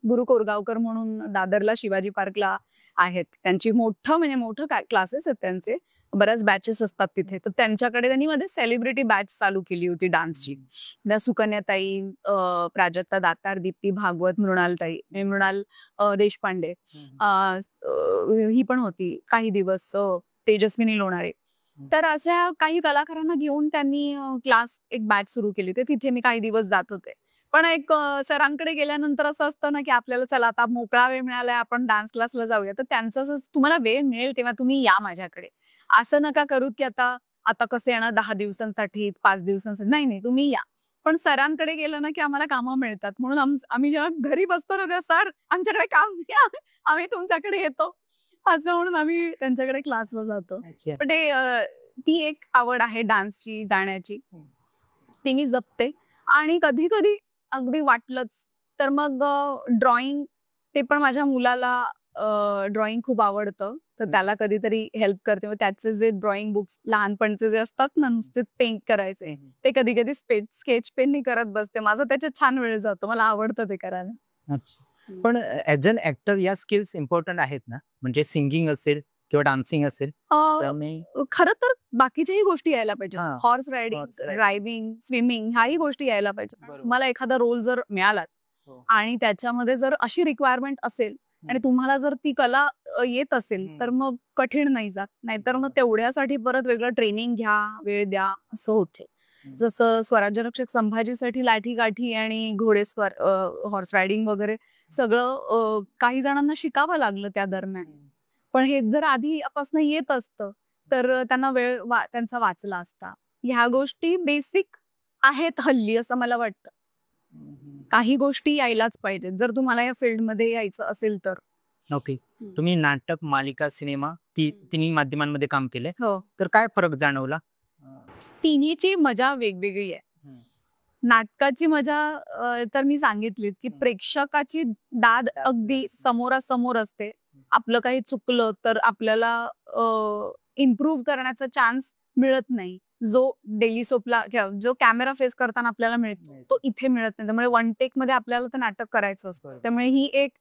गुरु कोरगावकर म्हणून दादरला शिवाजी पार्कला आहेत, त्यांची मोठं क्लासेस आहेत त्यांचे, बऱ्याच बॅचेस असतात तिथे. तर त्यांच्याकडे त्यांनी मध्ये सेलिब्रिटी बॅच चालू केली होती डान्सची. त्या सुकन्याताई, प्राजक्ता दातार, दीप्ती भागवत, मृणाल देशपांडे, ही पण होती काही दिवस, तेजस्विनी लोणारे. तर अशा काही कलाकारांना घेऊन त्यांनी क्लास एक बॅच सुरू केली होती. तिथे मी काही दिवस जात होते. पण एक सरांकडे गेल्यानंतर असं असतं ना की आपल्याला चला आता मोकळा वेळ मिळालाय, आपण डान्स क्लासला जाऊया. तर त्यांचं असं, तुम्हाला वेळ मिळेल तेव्हा तुम्ही या माझ्याकडे, असं नका करू की आता कसं येणार 10 दिवसांसाठी 5 दिवसांसाठी, नाही तुम्ही या. पण सरांकडे गेलं ना की आम्हाला कामं मिळतात, म्हणून आम्ही जेव्हा घरी बसतो ना तेव्हा सर आमच्याकडे काम द्या, आम्ही तुमच्याकडे येतो, असं म्हणून आम्ही त्यांच्याकडे क्लासवर जातो. पण ती एक आवड आहे डान्सची, गाण्याची, ती मी जपते. आणि कधी कधी अगदी वाटलंच तर मग ड्रॉइंग, ते पण माझ्या मुलाला ड्रॉइंग खूप आवडतं, तर त्याला कधीतरी हेल्प करते. मग त्याचे जे ड्रॉइंग बुक्स लहानपणचे जे असतात ना, नुसते पेंट करायचे, ते कधी कधी स्केच पेननी करत बसते. माझा त्याच्यात छान वेळ जातो, मला आवडतं ते करायला. पण ऍज अन ऍक्टर या स्किल्स इम्पॉर्टंट आहेत ना, म्हणजे सिंगिंग असेल किंवा डान्सिंग असेल, खरं तर बाकीच्याही गोष्टी यायला पाहिजे. हॉर्स रायडिंग, ड्रायव्हिंग, स्विमिंग, ह्याही गोष्टी यायला पाहिजे. मला एखादा रोल जर मिळालाच आणि त्याच्यामध्ये जर अशी रिक्वायरमेंट असेल आणि तुम्हाला जर ती कला येत असेल तर मग कठीण नाही जात. नाहीतर मग तेवढ्यासाठी परत वेगळं ट्रेनिंग घ्या, वेळ द्या, असं होते. जसं स्वराज्य रक्षक संभाजीसाठी लाठी गाठी आणि घोडेस्वार, हॉर्स रायडिंग वगैरे सगळं काही जणांना शिकावं लागलं त्या दरम्यान. पण हे जर आधीपासून येत असतं तर त्यांना वेळ त्यांचा वाचला असता. ह्या गोष्टी बेसिक आहेत हल्ली, असं मला वाटतं. काही गोष्टी यायलाच पाहिजेत जर तुम्हाला या फील्डमध्ये यायचं असेल तर. ओके. तुम्ही नाटक, मालिका, सिनेमा तिन्ही माध्यमांमध्ये काम केलंय, हो. तर काय फरक जाणवला? तिन्हीची मजा वेगवेगळी आहे. नाटकाची मजा तर मी सांगितलीच की प्रेक्षकाची दाद अगदी समोरासमोर असते. आपलं काही चुकलं तर आपल्याला इम्प्रूव्ह करण्याचा चान्स मिळत नाही, जो डेली सोपला जो कॅमेरा फेस करताना आपल्याला मिळतो तो इथे मिळत नाही. त्यामुळे वन टेक मध्ये आपल्याला ते नाटक करायचं असतं. त्यामुळे ही एक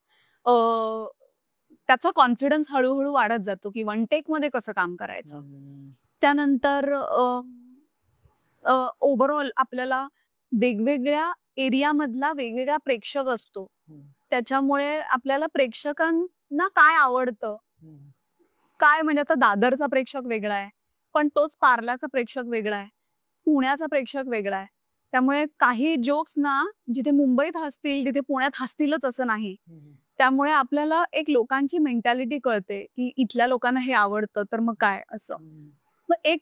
त्याचा कॉन्फिडन्स हळूहळू वाढत जातो की वन टेक मध्ये कसं काम करायचं. त्यानंतर ओव्हरऑल आपल्याला वेगवेगळ्या एरियामधला वेगवेगळा प्रेक्षक असतो. त्याच्यामुळे आपल्याला प्रेक्षकांना काय आवडतं, काय म्हणजे आता दादरचा प्रेक्षक वेगळा आहे, पण तोच पार्लाचा प्रेक्षक वेगळा आहे, पुण्याचा प्रेक्षक वेगळा आहे. त्यामुळे काही जोक्स ना जिथे मुंबईत हसतील तिथे पुण्यात हसतीलच असं नाही. त्यामुळे आपल्याला एक लोकांची मेंटॅलिटी कळते की इथल्या लोकांना हे आवडतं तर मग काय असं. मग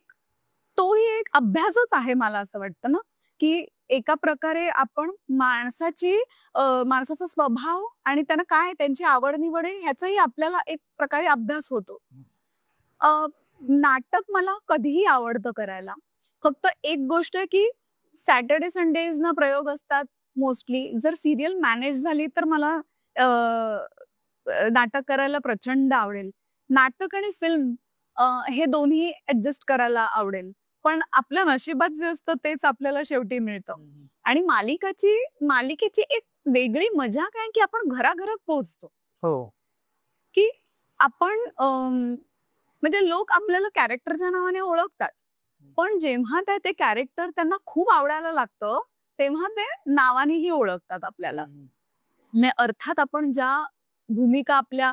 तोही एक अभ्यासच आहे मला असं वाटतं ना, की एका प्रकारे आपण माणसाचा स्वभाव आणि त्यांना काय त्यांची आवड निवड आहे ह्याचाही आपल्याला एक प्रकारे अभ्यास होतो. नाटक मला कधीही आवडतं करायला. फक्त एक गोष्ट आहे की सॅटर्डे संडेज ना प्रयोग असतात मोस्टली. जर सिरियल मॅनेज झाली तर मला नाटक करायला प्रचंड आवडेल. नाटक आणि फिल्म हे दोन्ही ऍडजस्ट करायला आवडेल. पण आपल्या नशिबात जे असतं तेच आपल्याला शेवटी मिळतं. आणि मालिकेची एक वेगळी मजा काय की आपण घराघरात पोहोचतो. हो, की आपण म्हणजे लोक आपल्याला कॅरेक्टरच्या नावाने ओळखतात, पण जेव्हा ते कॅरेक्टर त्यांना खूप आवडायला लागतं तेव्हा ते नावानेही ओळखतात आपल्याला. अर्थात आपण ज्या भूमिका आपल्या,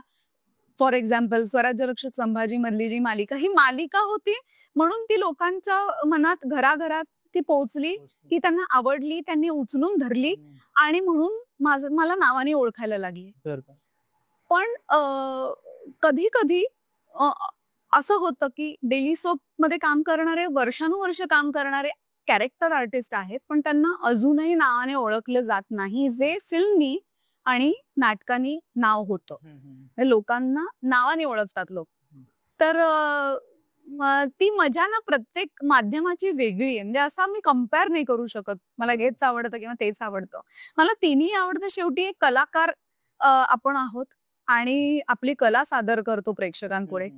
फॉर एक्झाम्पल स्वराज्य रक्षक संभाजी मधली जी मालिका, ही मालिका होती म्हणून ती लोकांच्या मनात घराघरात ती पोहोचली, ती त्यांना आवडली, त्यांनी उचलून धरली आणि म्हणून मला नावाने ओळखायला लागली. पण कधी कधी असं होतं की डेली सोप मध्ये काम करणारे, वर्षानुवर्ष काम करणारे कॅरेक्टर आर्टिस्ट आहेत, पण त्यांना अजूनही नावाने ओळखलं जात नाही, जे फिल्मनी आणि नाटकांनी नाव होतं. लोकांना नावाने ओळखतात लोक. तर ती मजा ना प्रत्येक माध्यमाची वेगळी आहे. म्हणजे असं मी कम्पेअर नाही करू शकत, मला हेच आवडतं किंवा तेच आवडतं. मला तिन्ही आवडतं. शेवटी एक कलाकार आपण आहोत आणि आपली कला सादर करतो प्रेक्षकांपुढे.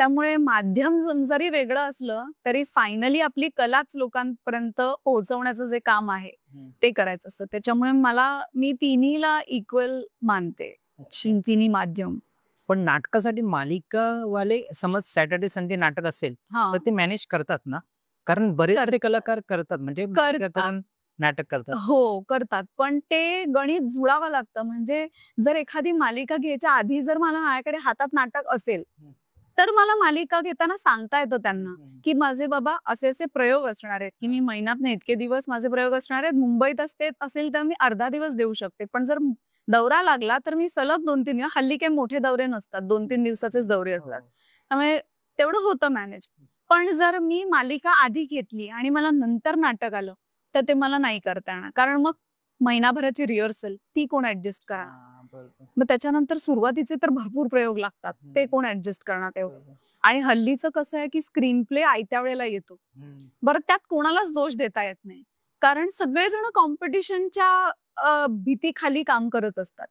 त्यामुळे माध्यम जरी वेगळं असलं तरी फायनली आपली कलाच लोकांपर्यंत पोहोचवण्याचं जे काम आहे ते करायचं असतं. त्याच्यामुळे मी तिन्हीला इक्वल मानते, तिन्ही माध्यम. पण नाटकासाठी मालिकावाले समज सॅटर्डे संडे नाटक असेल तर ते मॅनेज करतात ना, कारण बरेच कलाकार करतात, म्हणजे नाटक करतात. हो करतात, पण ते गणित जुळावं लागतं. म्हणजे जर एखादी मालिका घ्यायच्या आधी जर मला माझ्याकडे हातात नाटक असेल तर मला मालिका घेताना सांगता येतं त्यांना की माझे बाबा असे असे प्रयोग असणार आहेत, की मी महिन्यात इतके दिवस माझे प्रयोग असणार आहेत. मुंबईत असेल तर मी अर्धा दिवस देऊ शकते, पण जर दौरा लागला तर मी सलग 2-3 दिवस. हल्ली काही मोठे दौरे नसतात, 2-3 दिवसाचेच दौरे असतात, त्यामुळे तेवढं होतं मॅनेज. पण जर मी मालिका आधी घेतली आणि मला नंतर नाटक आलं तर ते मला नाही करता येणार, कारण मग महिनाभराची रिहर्सल ती कोण ऍडजस्ट करणार. मग त्याच्यानंतर सुरुवातीचे तर भरपूर प्रयोग लागतात, ते कोण ऍडजस्ट करणार तेवढं. आणि हल्लीचं कसं आहे की स्क्रीन प्ले आयत्या वेळेला येतो. बरं, त्यात कोणालाच दोष देता येत नाही, कारण सगळेजण कॉम्पिटिशनच्या भीतीखाली काम करत असतात.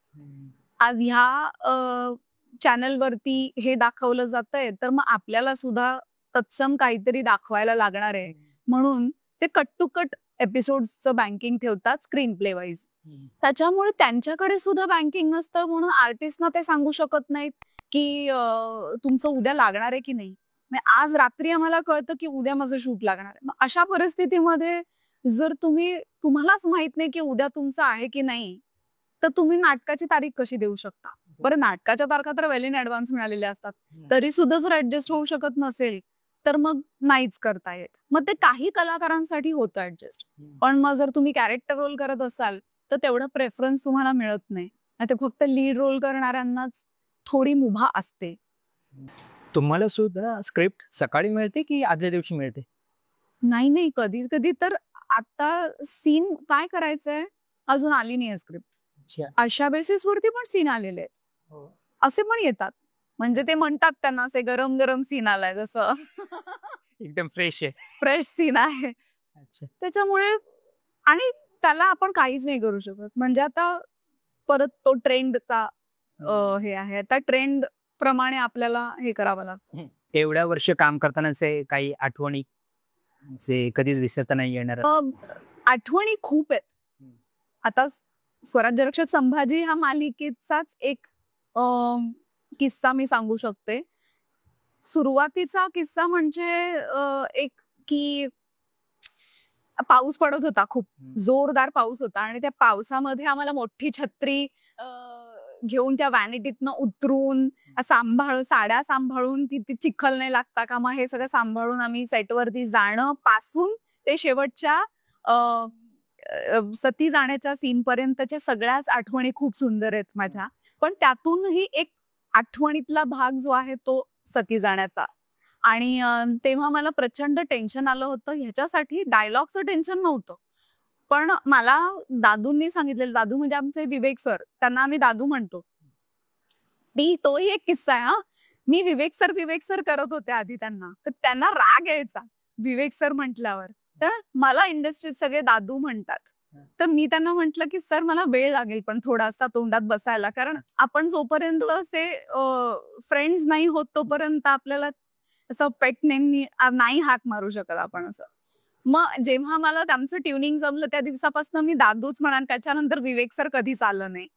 आज ह्या चॅनलवरती हे दाखवलं जातंय तर मग आपल्याला सुद्धा तत्सम काहीतरी दाखवायला लागणार आहे, म्हणून ते कट टू कट एपिसोड्सचं बँकिंग ठेवतात स्क्रीन प्ले वाईज. त्याच्यामुळे त्यांच्याकडे सुद्धा बँकिंग नसतं, म्हणून आर्टिस्टना ते सांगू शकत नाहीत की तुमचं उद्या लागणार आहे की नाही. आज रात्री आम्हाला कळतं की उद्या माझं शूट लागणार आहे. मग अशा परिस्थितीमध्ये जर तुम्हालाच माहित नाही की उद्या तुमचं आहे की नाही, तर तुम्ही नाटकाची तारीख कशी देऊ शकता. बरं, नाटकाच्या तारखा तर वेल इन ऍडव्हान्स मिळालेल्या असतात, तरी सुद्धा जर ऍडजस्ट होऊ शकत नसेल तर मग नाहीच करता येत. मग ते काही कलाकारांसाठी होतं ऍडजस्ट, पण मग जर तुम्ही कॅरेक्टर रोल करत असाल तर तेवढं प्रेफरन्स तुम्हाला मिळत नाही. ते फक्त लीड रोल करणाऱ्यांनाच थोडी मुभा असते. तुम्हाला सुद्धा स्क्रिप्ट सकाळी मिळते की आदल्या दिवशी मिळते? नाही, कधी कधी तर आता सीन काय करायचंय अजून आली नाही स्क्रिप्ट, अशा बेसिस वरती पण सीन आलेले आहेत, असे पण येतात. म्हणजे ते म्हणतात त्यांना असे गरम गरम सीन आलाय, जसं एकदम फ्रेश सीन आहे. त्याच्यामुळे आणि त्याला आपण काहीच नाही करू शकत. म्हणजे आता परत तो ट्रेंडचा हे आहे, आता ट्रेंड प्रमाणे आपल्याला हे करावं लागतं. एवढ्या वर्ष काम करतानाचे काही आठवणी जे कधीच विसरता नाही येणार? आठवणी खूप आहेत. आता स्वराज्य रक्षक संभाजी ह्या मालिकेचाच एक किस्सा मी सांगू शकते. सुरुवातीचा किस्सा म्हणजे एक की पाऊस पडत होता, खूप जोरदार पाऊस होता, आणि त्या पावसामध्ये आम्हाला मोठी छत्री घेऊन त्या व्हॅनिटीतनं उतरून साड्या सांभाळून तिथे चिखल नाही लागता का, मग हे सगळं सांभाळून आम्ही सेटवरती जाणं पासून ते शेवटच्या सती जाण्याच्या सीन पर्यंतच्या सगळ्याच आठवणी खूप सुंदर आहेत माझ्या. पण त्यातूनही एक आठवणीतला भाग जो आहे तो सती जाण्याचा. आणि तेव्हा मला प्रचंड टेन्शन आलं होतं. ह्याच्यासाठी डायलॉगचं टेन्शन नव्हतं, पण मला दादूंनी सांगितलेलं, दादू म्हणजे आमचे विवेक सर, त्यांना आम्ही दादू म्हणतो. तोही एक किस्सा आहे. मी विवेक सर करत होते आधी त्यांना, तर त्यांना राग यायचा विवेक सर म्हटल्यावर. तर मला इंडस्ट्रीत सगळे दादू म्हणतात. तर मी त्यांना म्हंटल की सर मला वेळ लागेल पण थोडासा तोंडात बसायला, कारण आपण जोपर्यंत असे फ्रेंड्स नाही होत तोपर्यंत आपल्याला असं पेट नेमनी नाही हाक मारू शकत आपण असं. मग जेव्हा मला त्यांचं ट्युनिंग जमलं त्या दिवसापासून मी दादूच म्हणान, त्याच्यानंतर विवेक सर कधीच आलं नाही.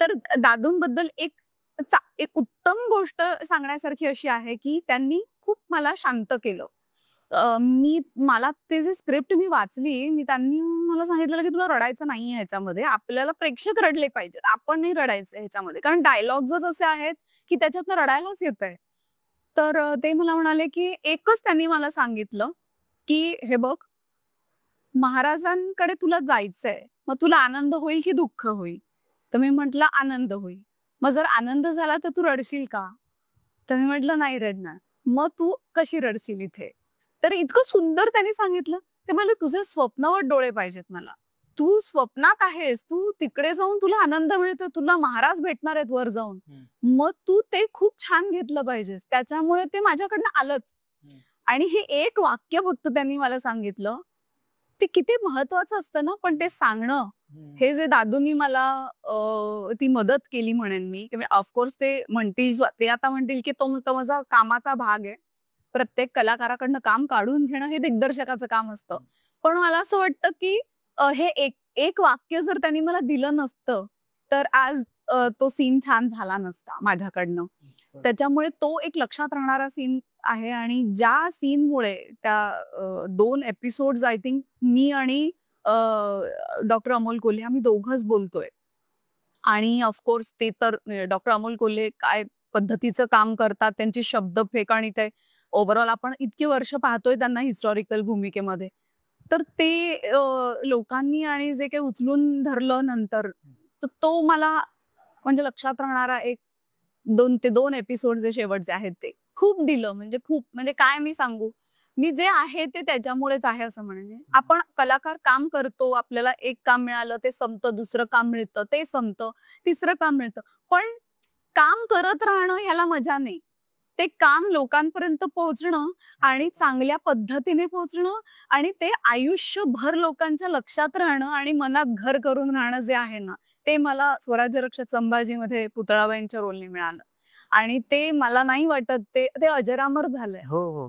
तर दादूंबद्दल एक उत्तम गोष्ट सांगण्यासारखी अशी आहे की त्यांनी खूप मला शांत केलं. मला ते जे स्क्रिप्ट मी वाचली, त्यांनी मला सांगितलं की तुला रडायचं नाही ह्याच्यामध्ये, आपल्याला प्रेक्षक रडले पाहिजेत, आपण नाही रडायचं ह्याच्यामध्ये, कारण डायलॉग्स असे आहेत की त्याच्यातनं रडायलाच येतंय. तर ते मला म्हणाले की एकच त्यांनी मला सांगितलं की हे बघ, महाराजांकडे तुला जायचंय, मग तुला आनंद होईल की दुःख होईल? तर मी म्हटलं आनंद होईल. मग जर आनंद झाला तर तू रडशील का? तर मी म्हटलं नाही रडणार. मग तू कशी रडशील इथे? तर इतकं सुंदर त्यांनी सांगितलं. ते म्हणले तुझे स्वप्नावर डोळे पाहिजेत मला, तू स्वप्नात आहेस, तू तिकडे जाऊन तुला आनंद मिळतो, तुला महाराज भेटणार आहेत वर जाऊन, मग तू ते खूप छान घेतलं पाहिजेस. त्याच्यामुळे ते माझ्याकडनं आलंच. आणि हे एक वाक्य फक्त त्यांनी मला सांगितलं, ते किती महत्वाचं असतं ना, पण ते सांगणं हे जे दादूंनी मला ती मदत केली म्हणेन मी, की ऑफकोर्स ते म्हणतील, ते आता म्हणतील की तो माझा कामाचा भाग आहे. प्रत्येक कलाकाराकडनं काम काढून घेणं हे दिग्दर्शकाचं काम असतं. पण मला असं वाटतं की हे एक वाक्य जर त्यांनी मला दिलं नसतं तर आज तो सीन छान झाला नसता माझ्याकडनं. त्याच्यामुळे तो एक लक्षात राहणारा सीन आहे. आणि ज्या सीनमुळे त्या 2 एपिसोड्स आय थिंक मी आणि डॉक्टर अमोल कोल्हे आम्ही दोघंच बोलतोय. आणि ऑफकोर्स ते तर डॉक्टर अमोल कोल्हे काय पद्धतीचं काम करतात, त्यांची शब्दफेक, आणि ते ओव्हरऑल आपण इतकी वर्ष पाहतोय त्यांना हिस्टॉरिकल भूमिकेमध्ये. तर ते लोकांनी आणि जे काही उचलून धरलं नंतर, तर तो मला म्हणजे लक्षात राहणारा एक 2 एपिसोड जे शेवटचे आहेत ते खूप दिलं. म्हणजे खूप, म्हणजे काय मी सांगू, मी जे आहे ते त्याच्यामुळेच आहे असं म्हणजे. आपण कलाकार काम करतो, आपल्याला एक काम मिळालं ते संपतं, दुसरं काम मिळतं ते संपतं, तिसरं काम मिळतं, पण काम करत राहणं ह्याला मजा नाही. ते काम लोकांपर्यंत पोहोचणं आणि चांगल्या पद्धतीने पोहोचणं आणि ते आयुष्यभर लोकांच्या लक्षात राहणं आणि मनात घर करून राहणं जे आहे ना, ते मला स्वराज्य रक्षक संभाजीमध्ये पुतळाबाईंच्या रोलने मिळालं. आणि ते मला नाही वाटत ते अजरामर झालंय. हो हो.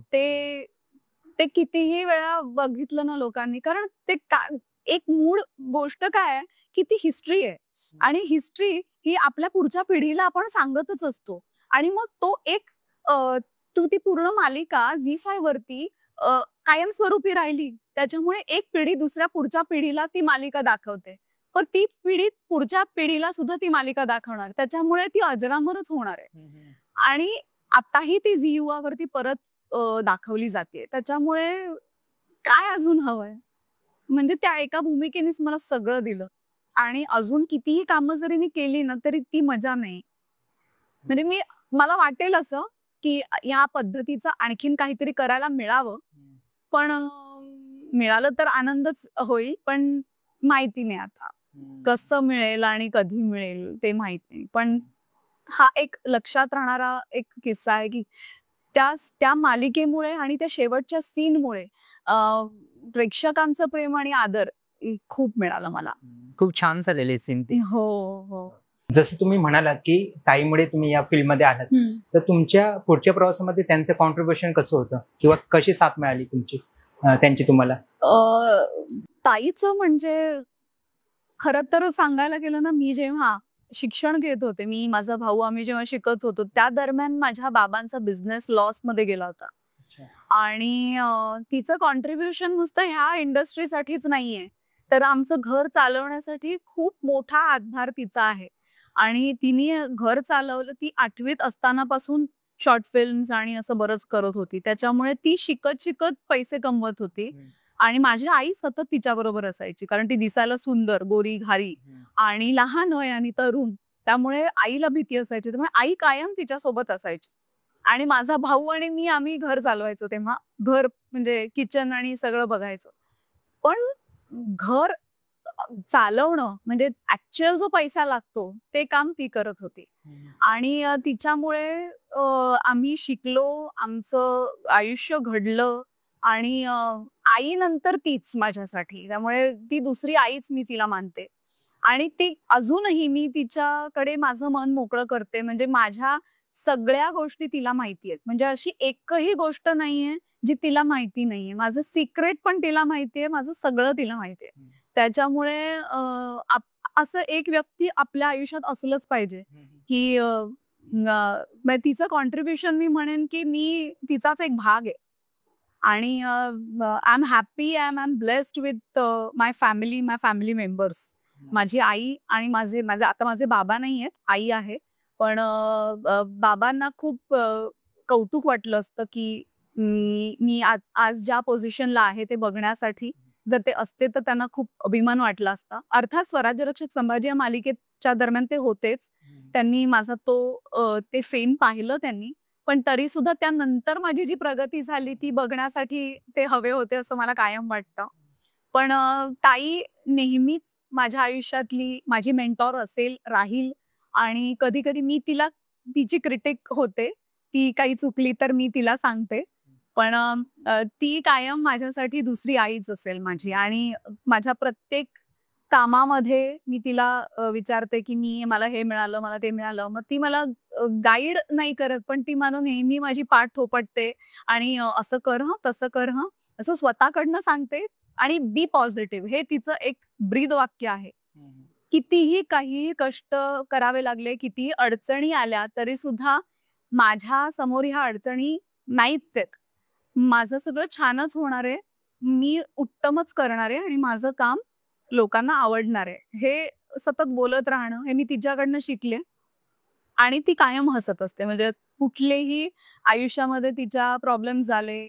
ते कितीही वेळा बघितलं ना लोकांनी, कारण ते एक मूळ गोष्ट काय आहे की ती हिस्ट्री आहे. आणि हिस्ट्री ही आपल्या पुढच्या पिढीला आपण सांगतच असतो. आणि मग तो एक ती पूर्ण मालिका झी5 वरती कायमस्वरूपी राहिली. त्याच्यामुळे एक पिढी दुसऱ्या पुढच्या पिढीला ती मालिका दाखवते. पण ती पिढी पुढच्या पिढीला सुद्धा ती मालिका दाखवणार. त्याच्यामुळे ती अजरामरच होणार आहे. आणि आताही ती झी युवावरती परत दाखवली जाते. त्याच्यामुळे काय अजून हवंय? म्हणजे त्या एका भूमिकेनेच मला सगळं दिलं. आणि अजून कितीही कामं जरी मी केली ना तरी ती मजा नाही. म्हणजे मला वाटेल असं की या पद्धतीचं आणखीन काहीतरी करायला मिळावं. पण मिळालं तर आनंदच होईल. पण माहिती नाही आता कसं मिळेल आणि कधी मिळेल ते माहित नाही. पण हा एक लक्षात राहणारा एक किस्सा आहे की त्या मालिकेमुळे आणि त्या शेवटच्या सीनमुळे प्रेक्षकांचं प्रेम आणि आदर खूप मिळालं मला. खूप छान झालेले सीन ते. हो हो. जसं तुम्ही म्हणालात की ताईमुळे तुम्ही या फील्ड मध्ये आलात, तर तुमच्या पुढच्या प्रवासामध्ये त्यांचं कॉन्ट्रीब्युशन कसं होतं किंवा कशी साथ मिळाली तुमची त्यांची तुम्हाला? ताईचं म्हणजे खरं तर सांगायला गेलं ना, मी जेव्हा शिक्षण घेत होते, मी माझा भाऊ आम्ही जेव्हा शिकत होतो त्या दरम्यान माझ्या बाबांचा बिझनेस लॉस मध्ये गेला होता. आणि तिचं कॉन्ट्रीब्युशन नुसतं ह्या इंडस्ट्रीसाठीच नाहीये, तर आमचं घर चालवण्यासाठी खूप मोठा हातभार तिचा आहे. आणि तिने घर चालवलं. ती 8वीत असतानापासून शॉर्ट फिल्म्स आणि असं बरंच करत होती. त्याच्यामुळे ती शिकत शिकत पैसे कमवत होती. आणि माझी आई सतत तिच्याबरोबर असायची, कारण ती दिसायला सुंदर, गोरी, घारी आणि लहान वय आणि तरुण. त्यामुळे आईला भीती असायची. त्यामुळे आई कायम तिच्यासोबत असायची. आणि माझा भाऊ आणि मी आम्ही घर चालवायचो तेव्हा. घर म्हणजे किचन आणि सगळं बघायचं. पण घर चालवणं म्हणजे ऍक्च्युअल जो पैसा लागतो ते काम ती करत होती. आणि तिच्यामुळे आम्ही शिकलो, आमचं आयुष्य घडलं. आणि आई नंतर तीच माझ्यासाठी. त्यामुळे ती दुसरी आईच मी तिला मानते. आणि ती अजूनही मी तिच्याकडे माझं मन मोकळं करते. म्हणजे माझ्या सगळ्या गोष्टी तिला माहिती आहेत. म्हणजे अशी एकही गोष्ट नाहीये जी तिला माहिती नाहीये. माझं सिक्रेट पण तिला माहितीये, माझं सगळं तिला माहितीये. त्याच्यामुळे असं एक व्यक्ती आपल्या आयुष्यात असलंच पाहिजे की तिचं कॉन्ट्रीब्युशन मी म्हणेन की मी तिचाच एक भाग आहे. आणि I am happy, I am blessed with my family members. माझी आई आणि आता माझे बाबा नाही आहेत, आई आहे. पण बाबांना खूप कौतुक वाटलं असतं की मी आज ज्या पोझिशनला आहे ते बघण्यासाठी. जर ते असते तर त्यांना खूप अभिमान वाटला असता. अर्थात स्वराज्य रक्षक संभाजी या मालिकेच्या दरम्यान ते होतेच. त्यांनी माझा ते फेम पाहिलं त्यांनी. पण तरी सुद्धा त्यानंतर माझी जी प्रगती झाली ती बघण्यासाठी ते हवे होते असं मला कायम वाटतं. पण ताई नेहमीच माझ्या आयुष्यातली माझी मेंटॉर असेल, राहील. आणि कधी कधी मी तिची क्रिटिक होते. ती काही चुकली तर मी तिला सांगते. पण ती कायम माझ्यासाठी दुसरी आईच असेल माझी. आणि माझ्या प्रत्येक कामामध्ये मी तिला विचारते की मला हे मिळालं, मला ते मिळालं. मग ती मला गाईड नाही करत, पण ती मला नेहमी माझी पाठ थोपटते आणि असं कर हं, तसं कर हं, असं स्वतःकडनं सांगते. आणि बी पॉझिटिव्ह हे तिचं एक ब्रीद वाक्य आहे. कितीही काहीही कष्ट करावे लागले, कितीही अडचणी आल्या, तरी सुद्धा माझ्या समोर ह्या अडचणी नाहीच आहेत. माझं सगळं छानच होणार आहे. मी उत्तमच करणार आहे आणि माझं काम लोकांना आवडणार आहे. हे सतत बोलत राहणं हे मी तिच्याकडनं शिकले. आणि ती कायम हसत असते. म्हणजे कुठलेही आयुष्यामध्ये तिच्या प्रॉब्लेम्स झाले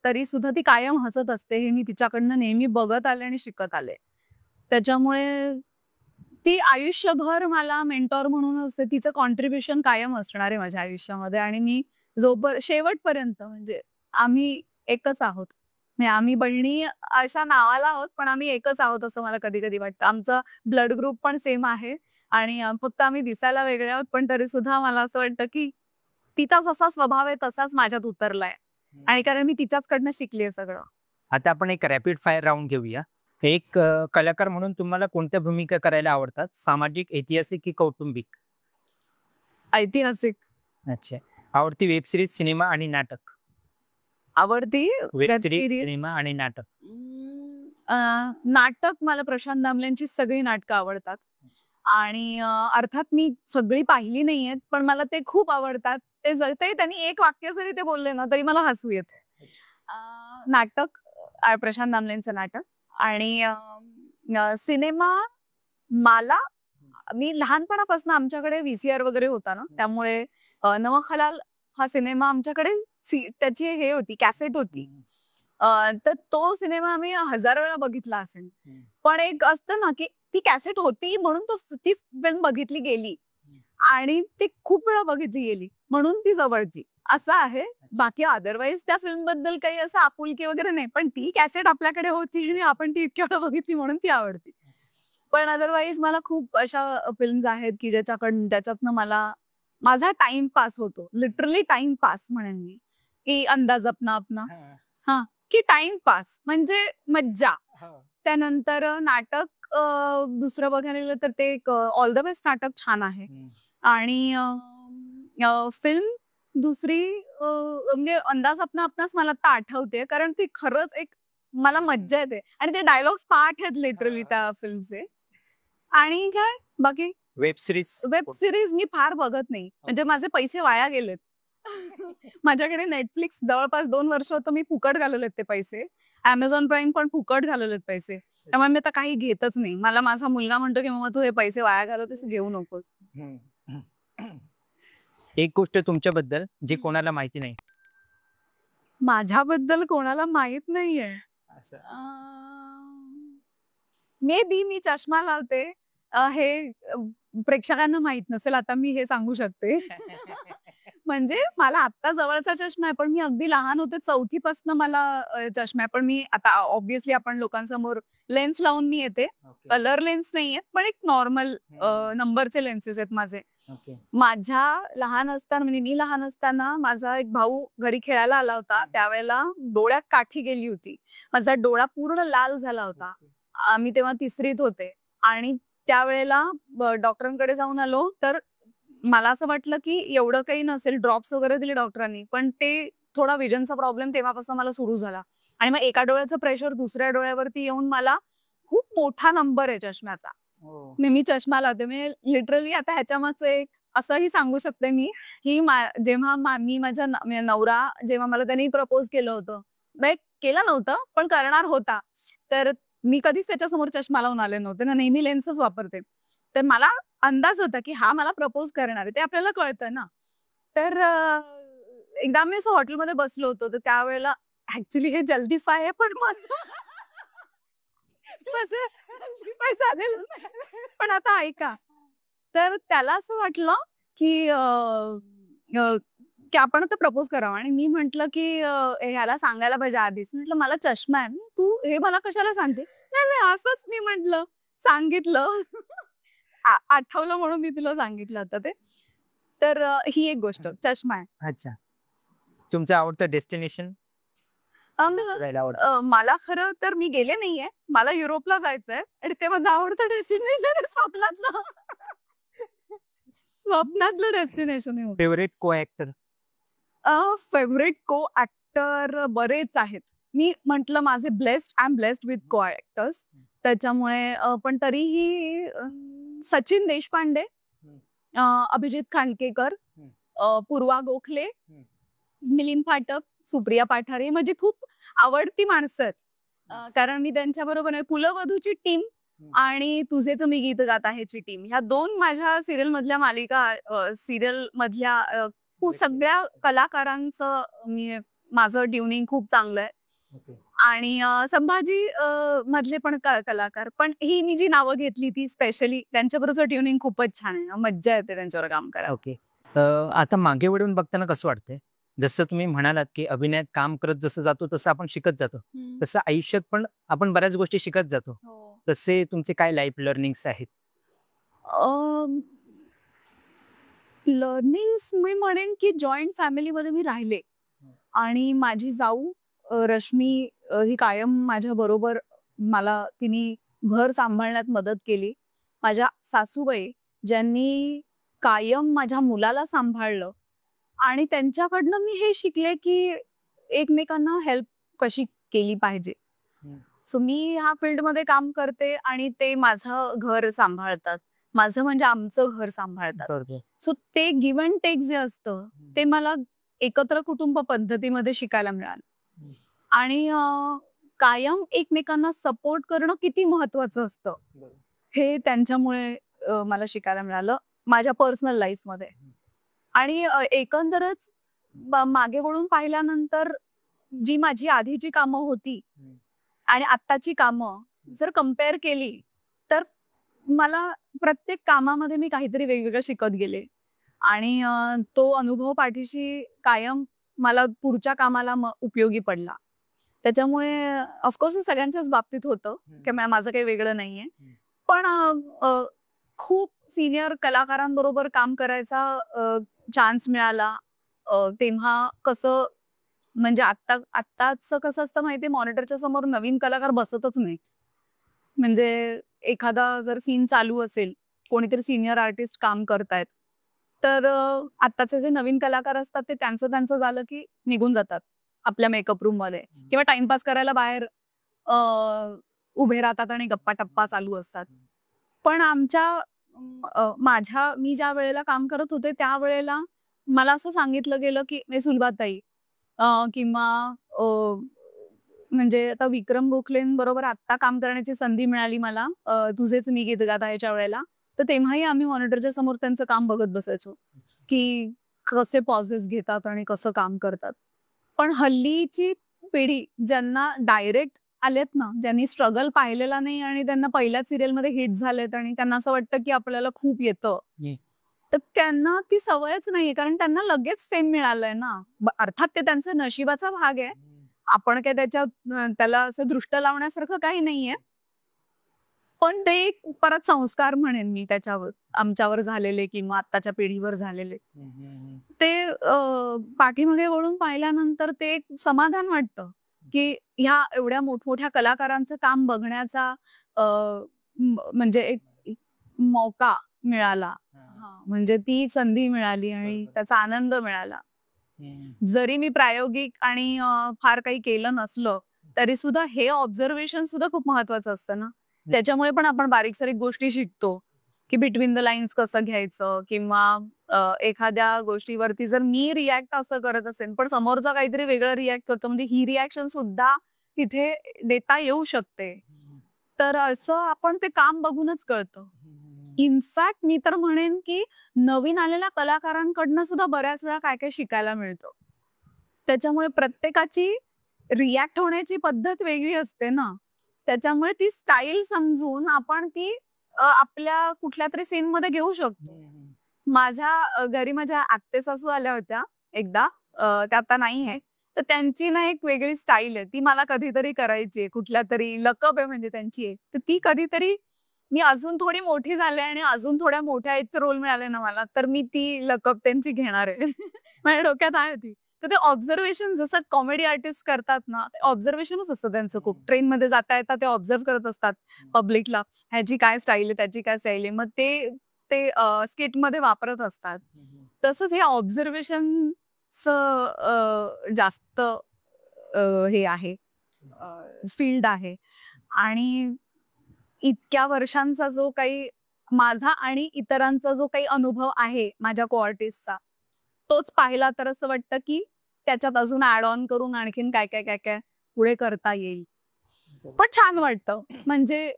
तरी सुद्धा ती कायम हसत असते. हे मी तिच्याकडनं नेहमी बघत आले आणि शिकत आले. त्याच्यामुळे ती आयुष्यभर मला मेंटॉर म्हणून असते. तिचं कॉन्ट्रिब्युशन कायम असणार आहे माझ्या आयुष्यामध्ये आणि मी शेवटपर्यंत म्हणजे आम्ही एकच आहोत. म्हणजे आम्ही बहिणी अशा नावाला आहोत, पण आम्ही एकच आहोत असं मला कधी-कधी वाटतं. आमचं ब्लड ग्रुप पण सेम आहे आणि फक्त आम्ही दिसायला वेगळे आहोत, पण तरी सुद्धा मला असं वाटतं की तिचा जसा स्वभाव आहे तसाच माझ्यात उतरलाय आणि कारण मी तिच्याचकडनं शिकलीये सगळं. आता आपण एक रॅपिड फायर राऊंड घेऊया. एक कलाकार म्हणून तुम्हाला कोणत्या भूमिका करायला आवडतात? सामाजिक, ऐतिहासिक की कौटुंबिक? ऐतिहासिक. अच्छा. आवडती वेब सिरीज, सिनेमा आणि नाटक? आवडती web web series, series cinema आणि नाटक? नाटक मला प्रशांत दामलेंची सगळी नाटकं आवडतात आणि अर्थात मी सगळी पाहिली नाहीयेत, पण मला ते खूप आवडतात. ते त्यांनी एक वाक्य जरी ते बोलले ना तरी मला हसू येते. नाटक प्रशांत दामलेंचं नाटक आणि सिनेमा मला मी लहानपणापासून आमच्याकडे व्हीसीआर वगैरे होता ना, त्यामुळे नवखलाल हा सिनेमा आमच्याकडे त्याची हे होती, कॅसेट होती. तर तो सिनेमा आम्ही 1000 वेळा बघितला असेल. पण एक असतं ना की ती कॅसेट होती म्हणून ती फिल्म बघितली गेली आणि ती खूप वेळा बघितली गेली म्हणून ती जवळची असं आहे. बाकी अदरवाईज त्या फिल्म बद्दल काही असं आपुलकी वगैरे नाही, पण ती कॅसेट आपल्याकडे होती आणि आपण ती इतक्या वेळा बघितली म्हणून ती आवडती. पण अदरवाईज मला खूप अशा फिल्म्स आहेत की त्याच्यातनं मला माझा टाइमपास होतो. लिटरली टाइमपास म्हणेन मी, की अंदाज अपना अपना. हां, की टाइमपास म्हणजे मज्जा. त्यानंतर नाटक दुसरं बघायला गेलं तर ते एक ऑल द बेस्ट नाटक छान आहे. आणि फिल्म दुसरी म्हणजे अंदाज अपना अपनाच मला आता आठवते, कारण ती खरंच एक मला मज्जा येते आणि ते डायलॉग्स पाठ आहेत लिटरली त्या फिल्मचे. आणि काय बाकी वेब सिरीज? वेब सिरीज मी फार बघत नाही, म्हणजे माझे पैसे वाया गेलेत. माझ्याकडे नेटफ्लिक्स जवळपास 2 वर्ष होतं, मी फुकट घालवलेत ते पैसे. Amazon प्राईम पण फुकट घालवलेत पैसे. त्यामुळे मी आता काही घेतच नाही. मला माझा मुलगा म्हणतो की मम्मा तू हे पैसे वाया घालवतेस, घेऊ नकोस. एक गोष्ट तुमच्याबद्दल जी कोणाला माहिती नाही? माझ्याबद्दल कोणाला माहित नाहीये. मे बी मी चष्मा लावते. हे प्रेक्षकांना माहित नसेल, आता मी हे सांगू शकते. म्हणजे मला आत्ता जवळचा चष्मा आहे, पण मी अगदी लहान होते 4थी पासून मला चष्मा आहे. पण मी आता ऑब्व्हियसली आपण लोकांसमोर लेन्स लावून मी येते. कलर लेन्स नाहीयेत, पण एक नॉर्मल नंबरचे लेन्सेस आहेत माझे. म्हणजे मी लहान असताना माझा एक भाऊ घरी खेळायला आला होता. त्यावेळेला डोळ्यात काठी गेली होती. माझा डोळा पूर्ण लाल झाला होता. आम्ही तेव्हा 3रीत होते आणि त्यावेळेला डॉक्टरांकडे जाऊन आलो, तर मला असं वाटलं की एवढं काही नसेल, ड्रॉप्स वगैरे दिले डॉक्टरांनी, पण ते थोडा विजनचा प्रॉब्लेम तेव्हापासून मला सुरू झाला आणि मग एका डोळ्याचं प्रेशर दुसऱ्या डोळ्यावरती येऊन मला खूप मोठा नंबर आहे चष्म्याचा. मी चष्मा लावते. म्हणजे लिटरली आता ह्याच्यामागचं एक असंही सांगू शकते मी, की जेव्हा मी माझ्या नवरा जेव्हा मला त्यांनी प्रपोज केलं होतं, केलं नव्हतं पण करणार होता, तर मी कधीच त्याच्यासमोर चष्मा लावून आले नव्हते ना, नेहमी लेन्सच वापरते. तर मला अंदाज होता की हा मला प्रपोज करणार आहे, ते आपल्याला कळतं ना. तर एकदा मी असं हॉटेलमध्ये बसलो होतो, तर त्यावेळेला ऍक्च्युली हे जल्दीफाय आहे, पण पण आता ऐका, तर त्याला असं वाटलं की की आपण आता प्रपोज करावं आणि मी म्हंटल की ह्याला सांगायला पाहिजे आधीच. म्हटलं मला चष्मा आहे, तू हे मला कशाला सांगते? नाही असंच मी म्हंटल, सांगितलं. आठवलं म्हणून मी तुला सांगितलं होतं ते. तर ही एक गोष्ट, चष्मा आहे. अच्छा. तुमचं आवडतं डेस्टिनेशन? राहायला आवडतं? मला खरं तर मी गेले नाहीये. मला युरोपला जायचंय आणि ते माझं आवडतं डेस्टिनेशन आहे स्वप्नातलं. स्वप्नातलं डेस्टिनेशन आहे. फेवरेट को ऍक्टर? फेवरेट को ऍक्टर बरेच आहेत. मी म्हंटल माझे आय एम ब्लेस्ड विथ को ऍक्टर्स. त्याच्यामुळे पण तरीही सचिन देशपांडे, अभिजित खांडकेकर, पूर्वा गोखले, मिलिंद फाटक, सुप्रिया पाठारे माझी खूप आवडती माणसं आहेत. कारण मी त्यांच्याबरोबर कुलवधूची टीम आणि तुझेच मी गीत गात आहेची टीम, ह्या 2 माझ्या सिरियल मधल्या मालिका, सिरियल मधल्या सगळ्या कलाकारांचं माझं ट्युनिंग खूप चांगलं आहे. आणि संभाजी मधले पण कलाकार, पण ही मी जी नावं घेतली ती स्पेशली त्यांच्याबरोबर ट्युनिंग खूपच छान आहे. मज्जा येते त्यांच्यावर काम करायला. ओके. आता मागे वळून बघताना कसं वाटतंय? जसं तुम्ही म्हणालात की अभिनयात काम करत जसं जातो तसं आपण शिकत जातो, तसं आयुष्यात पण आपण बऱ्याच गोष्टी शिकत जातो. तसे तुमचे काय लाईफ लर्निंग्स आहेत? लर्निंग्स मी म्हणेन की जॉईंट फॅमिलीमध्ये मी राहिले आणि माझी जाऊ रश्मी ही कायम माझ्या बरोबर, मला तिने घर सांभाळण्यात मदत केली. माझ्या सासूबाई ज्यांनी कायम माझ्या मुलाला सांभाळलं आणि त्यांच्याकडनं मी हे शिकले की एकमेकांना हेल्प कशी केली पाहिजे. सो मी ह्या फील्डमध्ये काम करते आणि ते माझं घर सांभाळतात, माझं म्हणजे आमचं घर सांभाळतात. सो ते गिव्ह अँड टेक जे असतं ते मला एकत्र कुटुंब पद्धतीमध्ये शिकायला मिळालं. आणि कायम एकमेकांना सपोर्ट करणं किती महत्वाचं असतं हे त्यांच्यामुळे मला शिकायला मिळालं माझ्या पर्सनल लाईफमध्ये. आणि एकंदरच मागे वळून पाहिल्यानंतर जी माझी आधीची कामं होती आणि आत्ताची कामं जर कम्पेअर केली तर मला प्रत्येक कामामध्ये मी काहीतरी वेगवेगळं शिकत गेले आणि तो अनुभव पाठीशी कायम मला पुढच्या कामाला उपयोगी पडला. त्याच्यामुळे ऑफकोर्स सगळ्यांच्याच बाबतीत होतं की माझं काही वेगळं नाहीये, पण खूप सिनियर कलाकारांबरोबर काम करायचा चान्स मिळाला. तेव्हा कसं म्हणजे आत्ताच कसं असतं माहितीये, मॉनिटरच्या समोर नवीन कलाकार बसतच नाही. म्हणजे एखादा जर सीन चालू असेल, कोणीतरी सिनियर आर्टिस्ट काम करतायत, तर आत्ताचे जे नवीन कलाकार असतात ते त्यांचं झालं की निघून जातात आपल्या मेकअप रूम मध्ये किंवा टाइमपास करायला बाहेर उभे राहतात आणि गप्पा टप्पा चालू असतात. पण मी ज्या वेळेला काम करत होते त्यावेळेला मला असं सांगितलं गेलं की सुलभाताई किंवा म्हणजे आता विक्रम गोखलेंबरोबर आत्ता काम करण्याची संधी मिळाली मला तुझेच मी गीत गात आहेच्या वेळेला. तर तेव्हाही आम्ही मॉनिटरच्या समोर त्यांचं काम बघत बसायचो की कसे पॉजेस घेतात आणि कसं काम करतात. पण हल्लीची पिढी ज्यांना डायरेक्ट आलेत ना, ज्यांनी स्ट्रगल पाहिलेला नाही आणि त्यांना पहिल्याच सिरियलमध्ये हिट झालेत आणि त्यांना असं वाटतं की आपल्याला खूप येतं, तर त्यांना ती सवयच नाहीये, कारण त्यांना लगेच फेम मिळालंय ना. अर्थात ते त्यांचा नशिबाचा भाग आहे, आपण काय त्याला असं दृष्ट लावण्यासारखं काही नाहीये. पण ते परत संस्कार म्हणेन मी त्याच्यावर आमच्यावर झालेले किंवा आत्ताच्या पिढीवर झालेले, ते पाठीमागे वळून पाहिल्यानंतर ते एक समाधान वाटतं की ह्या एवढ्या मोठमोठ्या कलाकारांचं काम बघण्याचा म्हणजे एक मौका मिळाला, म्हणजे ती संधी मिळाली आणि त्याचा आनंद मिळाला. जरी मी प्रायोगिक आणि फार काही केलं नसलं तरी सुद्धा हे ऑब्झर्वेशन सुद्धा खूप महत्वाचं असतं ना. त्याच्यामुळे पण आपण बारीक सारीक गोष्टी शिकतो की बिटवीन द लाईन्स कसं घ्यायचं किंवा एखाद्या गोष्टीवरती जर मी रिॲक्ट असं करत असेल पण समोरचा काहीतरी वेगळं रिॲक्ट करतो, म्हणजे ही रिॲक्शन सुद्धा तिथे देता येऊ शकते. तर असं आपण ते काम बघूनच कळतं. इनफॅक्ट मी तर म्हणेन की नवीन आलेल्या कलाकारांकडनं सुद्धा बऱ्याच वेळा काय काय शिकायला मिळतं. त्याच्यामुळे प्रत्येकाची रिॲक्ट होण्याची पद्धत वेगळी असते ना, त्याच्यामुळे ती स्टाईल समजून आपण ती आपल्या कुठल्या तरी सीन मध्ये घेऊ शकतो. माझ्या घरी माझ्या आत्ते सासू आल्या होत्या एकदा, त्या आता नाहीये, तर त्यांची ना एक वेगळी स्टाईल आहे, ती मला कधीतरी करायची आहे, कुठल्या तरी लकब आहे म्हणजे त्यांची एक, तर ती कधीतरी मी अजून थोडी मोठी झाले आणि अजून थोड्या मोठ्या एजचे रोल मिळाले ना मला, तर मी ती लकब त्यांची घेणार आहे. माझ्या डोक्यात आहे ती, तर ते ऑब्झर्वेशन जसं कॉमेडी आर्टिस्ट करतात ना, ऑब्झर्वेशनच असतं त्यांचं खूप. ट्रेनमध्ये जाता येता ते ऑब्झर्व करत असतात पब्लिकला, ह्याची काय स्टाईल आहे, त्याची काय स्टाईल आहे. मग ते ते स्किटमध्ये वापरत असतात. तसंच हे ऑब्झर्वेशनचं जास्त हे आहे, फील्ड आहे. आणि इतक्या वर्षांचा जो काही माझा आणि इतरांचा जो काही अनुभव आहे माझ्या को-आर्टिस्टचा, तोच पाहिला तर असं वाटतं की त्याच्यात अजून ऍड ऑन करून आणखीन काय काय काय काय पुढे करता येईल. पण छान वाटतं, म्हणजे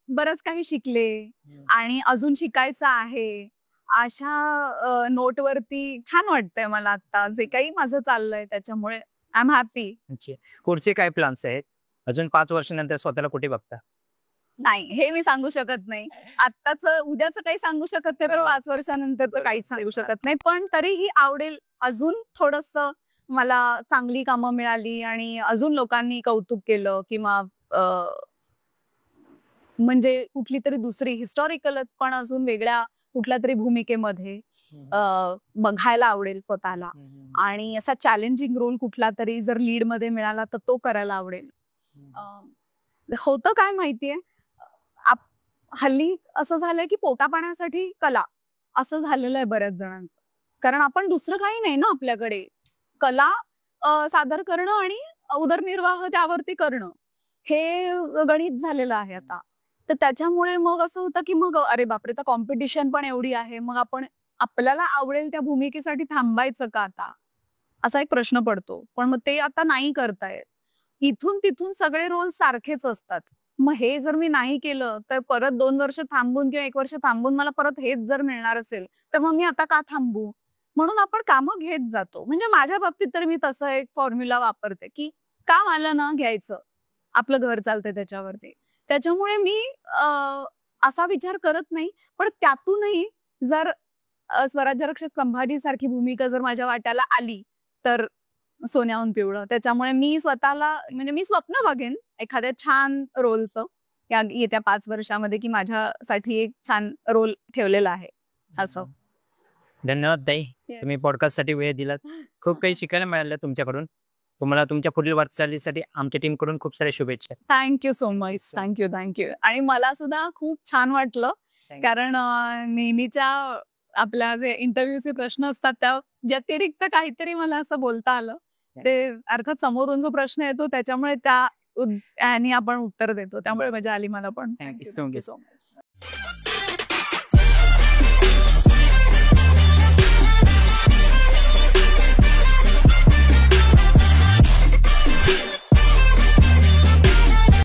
बरंच काही शिकले आणि अजून शिकायचं आहे, अशा नोटवरती छान वाटतंय मला आता जे काही माझं चाललंय. त्याच्यामुळे आय एम हॅपी. अच्छा. पुढचे काय प्लॅन्स आहेत अजून 5 वर्षानंतर स्वतःला कुठे बघता? नाही, हे मी सांगू शकत नाही. आत्ताचं उद्याचं काही सांगू शकत नाही, तर 5 वर्षानंतरचं काहीच सांगू शकत नाही. पण तरीही आवडेल अजून थोडंसं मला चांगली कामं मिळाली आणि अजून लोकांनी कौतुक केलं किंवा म्हणजे कुठली तरी दुसरी हिस्टॉरिकलच पण अजून वेगळ्या कुठल्या तरी भूमिकेमध्ये बघायला आवडेल स्वतःला. आणि असा चॅलेंजिंग रोल कुठला तरी जर लीडमध्ये मिळाला तर तो करायला आवडेल. होतं काय माहितीये, हल्ली असं झालंय की पोटापाण्यासाठी कला असं झालेलं आहे बऱ्याच जणांचं. कारण आपण दुसरं काही नाही ना आपल्याकडे. कला सादर करणं आणि उदरनिर्वाह त्यावरती करणं हे गणित झालेलं आहे आता. तर त्याच्यामुळे मग असं होतं की मग अरे बापरे, तर कॉम्पिटिशन पण एवढी आहे, मग आपण आपल्याला आवडेल त्या भूमिकेसाठी थांबायचं का आता, असा एक प्रश्न पडतो. पण मग ते आता नाही करतायत. इथून तिथून सगळे रोल सारखेच असतात. मग हे जर मी नाही केलं तर परत 2 वर्ष थांबून किंवा 1 वर्ष थांबून मला परत हेच जर मिळणार असेल तर मग मी आता का थांबू. म्हणून आपण कामं घेत जातो. म्हणजे माझ्या बाबतीत तर मी तसं एक फॉर्म्युला वापरते की काम आलं ना घ्यायचं, आपलं घर चालतंय त्याच्यावरती. त्याच्यामुळे मी असा विचार करत नाही. पण त्यातूनही जर स्वराज्यरक्षक संभाजी सारखी भूमिका जर माझ्या वाट्याला आली तर सोन्याहून पिवळं. त्याच्यामुळे मी स्वतःला म्हणजे मी स्वप्न बघेन एखाद्या छान रोलचं या येत्या 5 वर्षामध्ये की माझ्यासाठी एक छान रोल ठेवलेला आहे असं. धन्यवाद ताई, तुम्ही पॉडकास्टसाठी वेळ दिलात. खूप काही शिकायला मिळालं तुमच्याकडून. तुम्हाला तुमच्या पुढील वाटचालीसाठी आमच्या टीमकडून खूप साऱ्या शुभेच्छा. Thank you so much. थँक्यू. आणि मला सुद्धा खूप छान वाटलं, कारण नेहमीच्या आपल्या जे इंटरव्ह्यूचे प्रश्न असतात त्या व्यतिरिक्त काहीतरी मला असं बोलता आलं. ते अर्थात समोरून जो प्रश्न येतो त्याच्यामुळे त्या ह्यानी आपण उत्तर देतो. त्यामुळे मजा आली मला पण. Thank you so much.